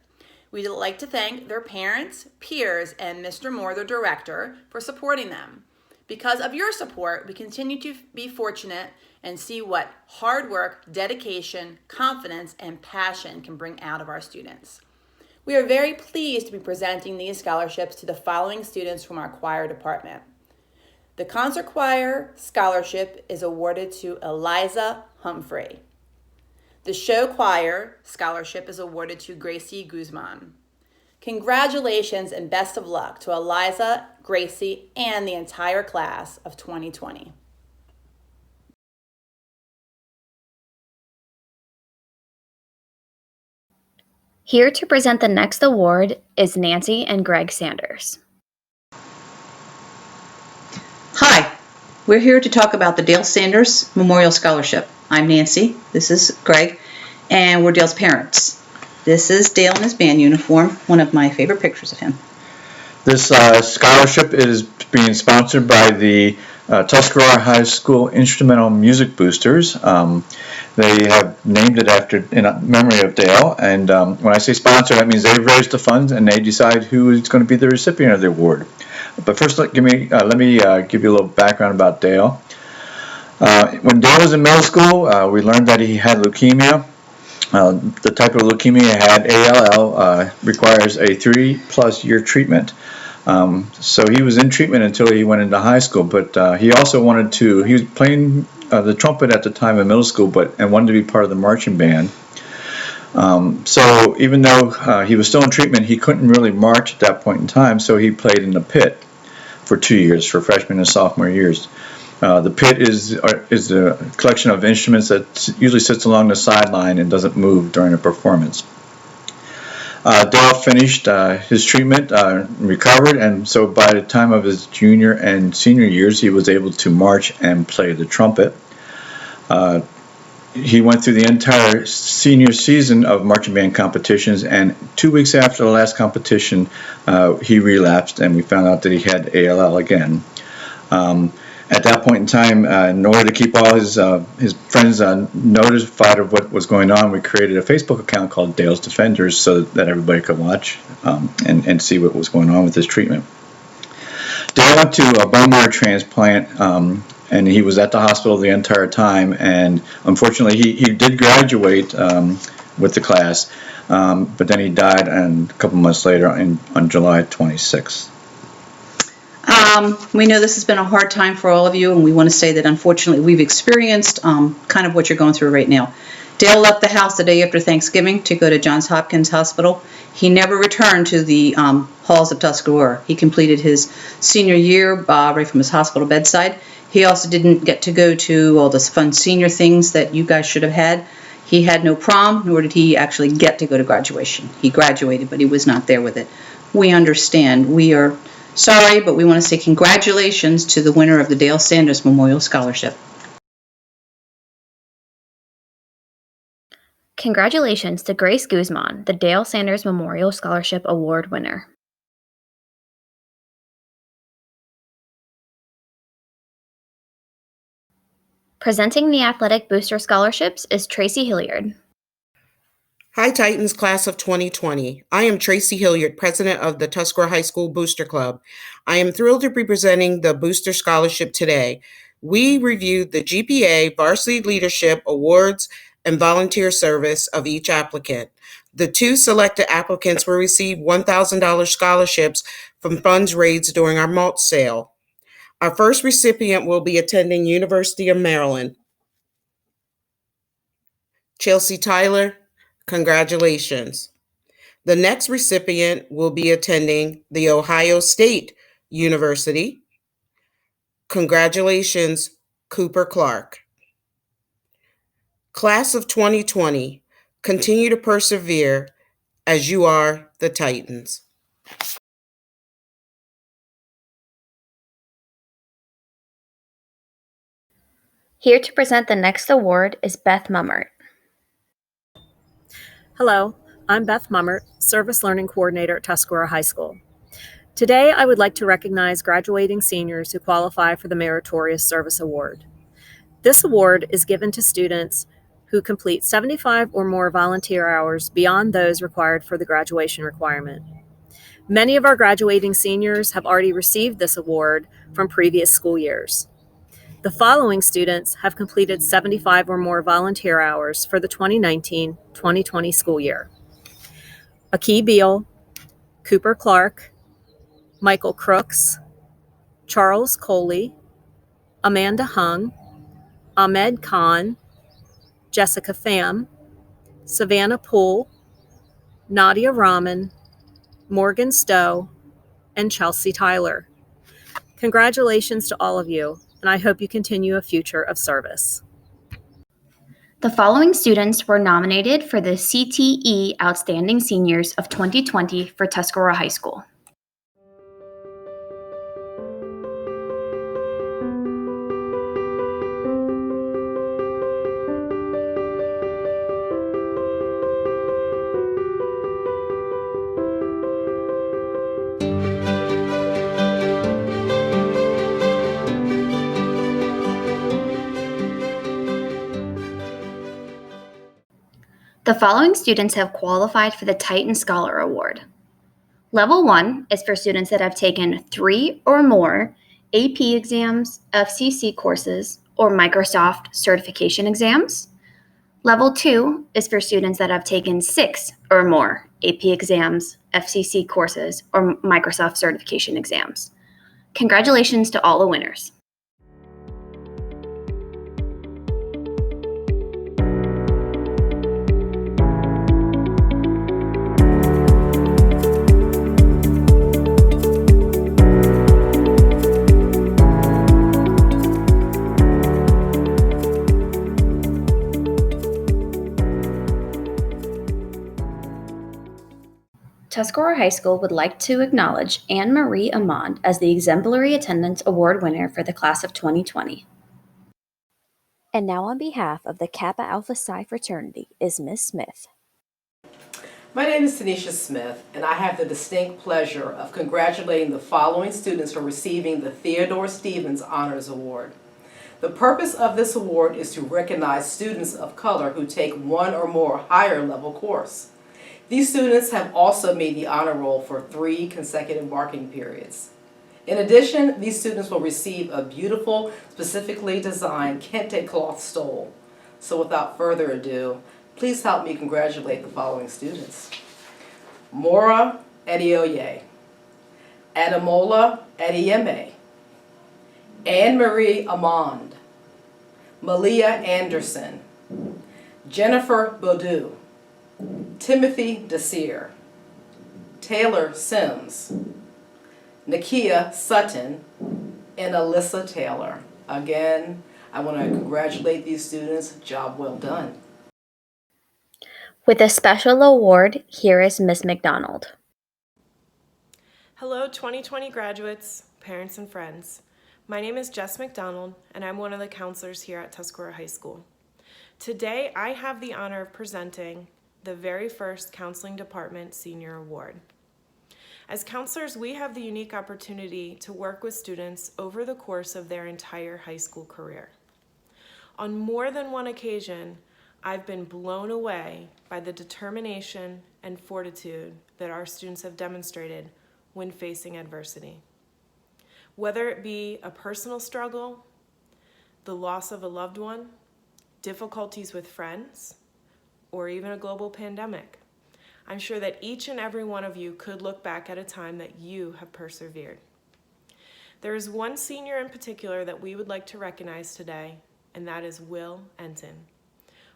We'd like to thank their parents, peers, and Mr. Moore, their director, for supporting them. Because of your support, we continue to be fortunate and see what hard work, dedication, confidence, and passion can bring out of our students. We are very pleased to be presenting these scholarships to the following students from our choir department. The concert choir scholarship is awarded to Eliza Humphrey. The show choir scholarship is awarded to Gracie Guzman. Congratulations and best of luck to Eliza, Gracie, and the entire class of 2020. Here to present the next award is Nancy and Greg Sanders. Hi, we're here to talk about the Dale Sanders Memorial Scholarship. I'm Nancy, this is Greg, and we're Dale's parents. This is Dale in his band uniform, one of my favorite pictures of him. This scholarship is being sponsored by the Tuscarora High School Instrumental Music Boosters. They have named it in memory of Dale, and when I say sponsor, that means they've raised the funds and they decide who is going to be the recipient of the award. But first, let me give you a little background about Dale. When Dale was in middle school, we learned that he had leukemia. The type of leukemia he had, ALL, requires a 3+ year treatment. So he was in treatment until he went into high school, but he also he was playing the trumpet at the time in middle school, and wanted to be part of the marching band. So even though he was still in treatment, he couldn't really march at that point in time, so he played in the pit for 2 years, for freshman and sophomore years. The pit is a collection of instruments that usually sits along the sideline and doesn't move during a performance. Dale finished his treatment, recovered, and so by the time of his junior and senior years, he was able to march and play the trumpet. He went through the entire senior season of marching band competitions, and 2 weeks after the last competition, he relapsed, and we found out that he had ALL again. At that point in time, in order to keep all his friends notified of what was going on, we created a Facebook account called Dale's Defenders so that everybody could watch and see what was going on with his treatment. Dale went to a bone marrow transplant, and he was at the hospital the entire time, and unfortunately he did graduate with the class, but then he died a couple months later on July 26th. We know this has been a hard time for all of you, and we want to say that unfortunately we've experienced kind of what you're going through right now. Dale left the house the day after Thanksgiving to go to Johns Hopkins Hospital. He never returned to the halls of Tuscarora. He completed his senior year right from his hospital bedside. He also didn't get to go to all the fun senior things that you guys should have had. He had no prom, nor did he actually get to go to graduation. He graduated, but he was not there with it. We understand. We are sorry, but we want to say congratulations to the winner of the Dale Sanders Memorial Scholarship. Congratulations to Grace Guzman, the Dale Sanders Memorial Scholarship Award winner. Presenting the Athletic Booster Scholarships is Tracy Hilliard. Hi Titans class of 2020. I am Tracy Hilliard, president of the Tuscarora High School Booster Club. I am thrilled to be presenting the Booster Scholarship today. We reviewed the GPA, Varsity Leadership, Awards, and Volunteer Service of each applicant. The 2 selected applicants will receive $1,000 scholarships from funds raised during our malt sale. Our first recipient will be attending University of Maryland. Chelsea Tyler, congratulations. The next recipient will be attending The Ohio State University. Congratulations, Cooper Clark. Class of 2020, continue to persevere as you are the Titans. Here to present the next award is Beth Mummert. Hello, I'm Beth Mummert, Service Learning Coordinator at Tuscarora High School. Today, I would like to recognize graduating seniors who qualify for the Meritorious Service Award. This award is given to students who complete 75 or more volunteer hours beyond those required for the graduation requirement. Many of our graduating seniors have already received this award from previous school years. The following students have completed 75 or more volunteer hours for the 2019-2020 school year. Akee Beal, Cooper Clark, Michael Crooks, Charles Coley, Amanda Hung, Ahmed Khan, Jessica Pham, Savannah Poole, Nadia Rahman, Morgan Stowe, and Chelsea Tyler. Congratulations to all of you, and I hope you continue a future of service. The following students were nominated for the CTE Outstanding Seniors of 2020 for Tuscarora High School. The following students have qualified for the Titan Scholar Award. Level 1 is for students that have taken 3 or more AP exams, FCC courses, or Microsoft certification exams. Level 2 is for students that have taken 6 or more AP exams, FCC courses, or Microsoft certification exams. Congratulations to all the winners. Tuscarora High School would like to acknowledge Anne Marie Amand as the Exemplary Attendance Award winner for the class of 2020. And now on behalf of the Kappa Alpha Psi fraternity is Ms. Smith. My name is Tanisha Smith, and I have the distinct pleasure of congratulating the following students for receiving the Theodore Stevens Honors Award. The purpose of this award is to recognize students of color who take one or more higher level course. These students have also made the honor roll for 3 consecutive marking periods. In addition, these students will receive a beautiful, specifically designed kente cloth stole. So without further ado, please help me congratulate the following students. Mora Edioye, Ademola Edieme, Anne-Marie Amand, Malia Anderson, Jennifer Baudou, Timothy Desir, Taylor Sims, Nakia Sutton, and Alyssa Taylor. Again, I want to congratulate these students. Job well done. With a special award, here is Ms. McDonald. Hello 2020 graduates, parents, and friends. My name is Jess McDonald, and I'm one of the counselors here at Tuscarora High School. Today, I have the honor of presenting the very first Counseling Department Senior Award. As counselors, we have the unique opportunity to work with students over the course of their entire high school career. On more than one occasion, I've been blown away by the determination and fortitude that our students have demonstrated when facing adversity. Whether it be a personal struggle, the loss of a loved one, difficulties with friends, or even a global pandemic, I'm sure that each and every one of you could look back at a time that you have persevered. There is one senior in particular that we would like to recognize today, and that is Will Enton.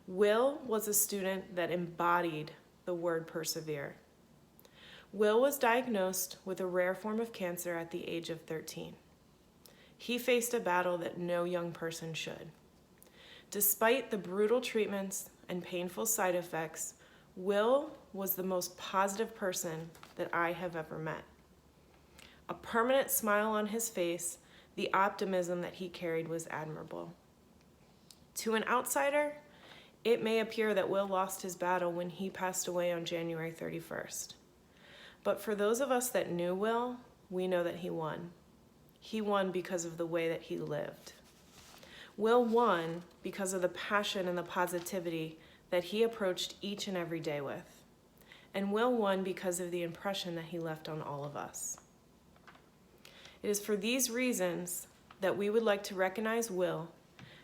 Will was a student that embodied the word persevere. Will was diagnosed with a rare form of cancer at the age of 13. He faced a battle that no young person should. Despite the brutal treatments and painful side effects, Will was the most positive person that I have ever met. A permanent smile on his face, the optimism that he carried was admirable. To an outsider, it may appear that Will lost his battle when he passed away on January 31st. But for those of us that knew Will, we know that he won. He won because of the way that he lived. Will won because of the passion and the positivity that he approached each and every day with. And Will won because of the impression that he left on all of us. It is for these reasons that we would like to recognize Will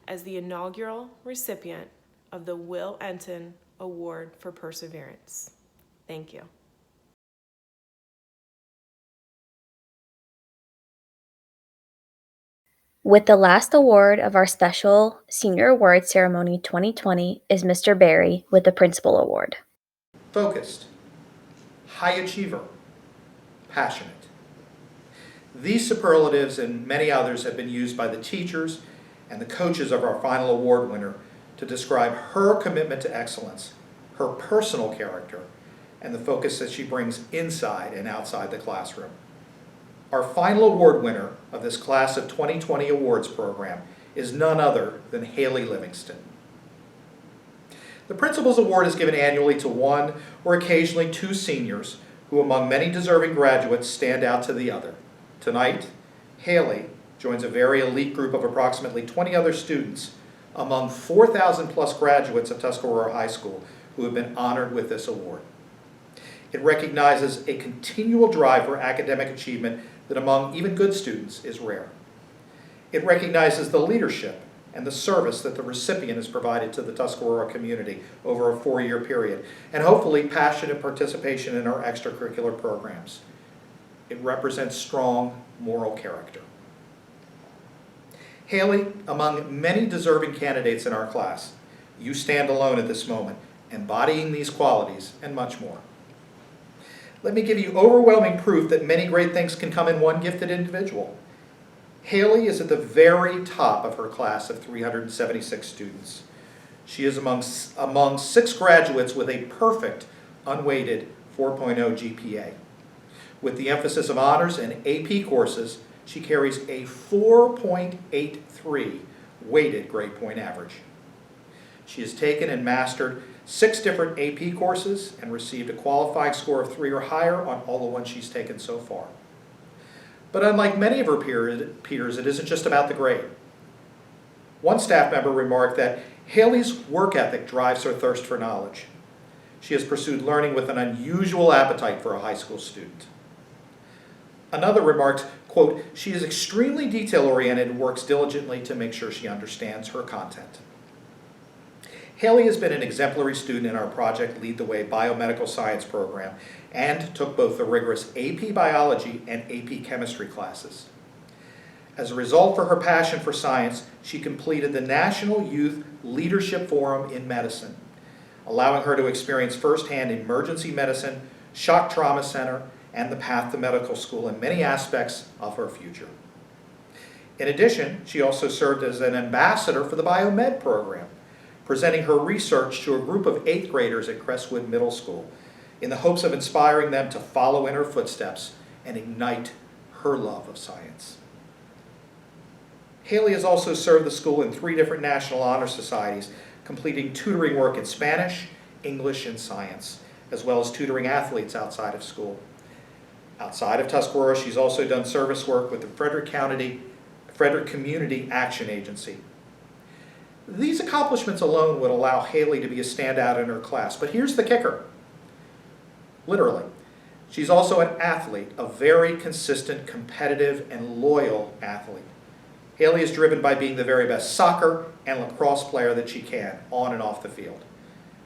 as the inaugural recipient of the Will Enton Award for Perseverance. Thank you. With the last award of our special Senior Award Ceremony 2020 is Mr. Barry with the Principal Award. Focused, high achiever, passionate. These superlatives and many others have been used by the teachers and the coaches of our final award winner to describe her commitment to excellence, her personal character, and the focus that she brings inside and outside the classroom. Our final award winner of this Class of 2020 Awards program is none other than Haley Livingston. The Principal's Award is given annually to one or occasionally two seniors who, among many deserving graduates, stand out to the other. Tonight, Haley joins a very elite group of approximately 20 other students among 4,000 plus graduates of Tuscarora High School who have been honored with this award. It recognizes a continual drive for academic achievement that among even good students is rare. It recognizes the leadership and the service that the recipient has provided to the Tuscarora community over a 4-year period, and hopefully passionate participation in our extracurricular programs. It represents strong moral character. Haley, among many deserving candidates in our class, you stand alone at this moment, embodying these qualities and much more. Let me give you overwhelming proof that many great things can come in one gifted individual. Haley is at the very top of her class of 376 students. She is among 6 graduates with a perfect, unweighted 4.0 GPA. With the emphasis of honors and AP courses, she carries a 4.83 weighted grade point average. She has taken and mastered 6 different AP courses and received a qualifying score of 3 or higher on all the ones she's taken so far. But unlike many of her peers, it isn't just about the grade. One staff member remarked that Haley's work ethic drives her thirst for knowledge. She has pursued learning with an unusual appetite for a high school student. Another remarked, quote, "She is extremely detail-oriented and works diligently to make sure she understands her content." Haley has been an exemplary student in our Project Lead the Way biomedical science program and took both the rigorous AP biology and AP chemistry classes. As a result for her passion for science, she completed the National Youth Leadership Forum in Medicine, allowing her to experience firsthand emergency medicine, shock trauma center, and the path to medical school in many aspects of her future. In addition, she also served as an ambassador for the biomed program, presenting her research to a group of 8th graders at Crestwood Middle School in the hopes of inspiring them to follow in her footsteps and ignite her love of science. Haley has also served the school in 3 different National Honor Societies, completing tutoring work in Spanish, English, and science, as well as tutoring athletes outside of school. Outside of Tuscarora, she's also done service work with the Frederick Community Action Agency. These accomplishments alone would allow Haley to be a standout in her class, but here's the kicker. Literally, she's also an athlete, a very consistent, competitive, and loyal athlete. Haley is driven by being the very best soccer and lacrosse player that she can, on and off the field.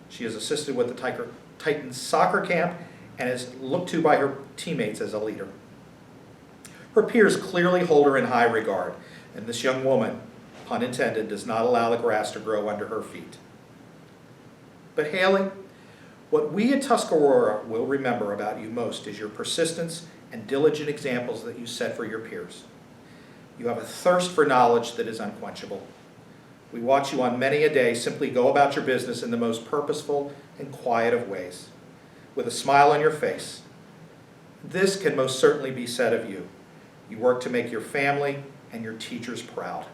She is assisted with the Titans soccer camp and is looked to by her teammates as a leader. Her peers clearly hold her in high regard, and this young woman, pun intended, does not allow the grass to grow under her feet. But Haley, what we at Tuscarora will remember about you most is your persistence and diligent examples that you set for your peers. You have a thirst for knowledge that is unquenchable. We watch you on many a day simply go about your business in the most purposeful and quiet of ways, with a smile on your face. This can most certainly be said of you. You work to make your family and your teachers proud.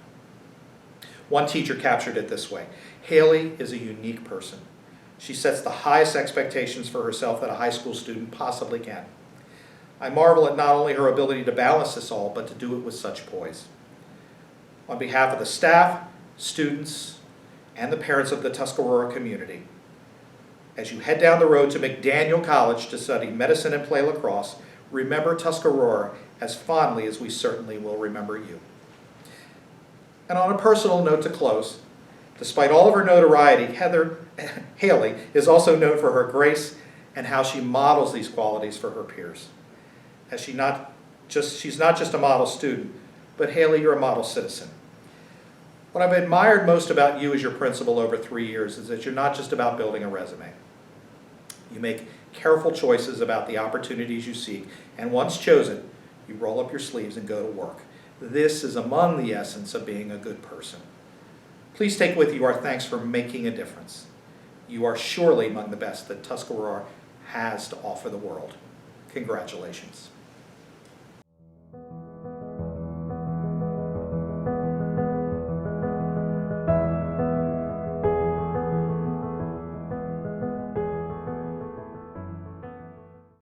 One teacher captured it this way: Haley is a unique person. She sets the highest expectations for herself that a high school student possibly can. I marvel at not only her ability to balance this all, but to do it with such poise. On behalf of the staff, students, and the parents of the Tuscarora community, as you head down the road to McDaniel College to study medicine and play lacrosse, remember Tuscarora as fondly as we certainly will remember you. And on a personal note to close, despite all of her notoriety, Haley is also known for her grace and how she models these qualities for her peers. As she's not just a model student, but Haley, you're a model citizen. What I've admired most about you as your principal over 3 years is that you're not just about building a resume. You make careful choices about the opportunities you seek, and once chosen, you roll up your sleeves and go to work. This is among the essence of being a good person. Please take with you our thanks for making a difference. You are surely among the best that Tuscarora has to offer the world. Congratulations.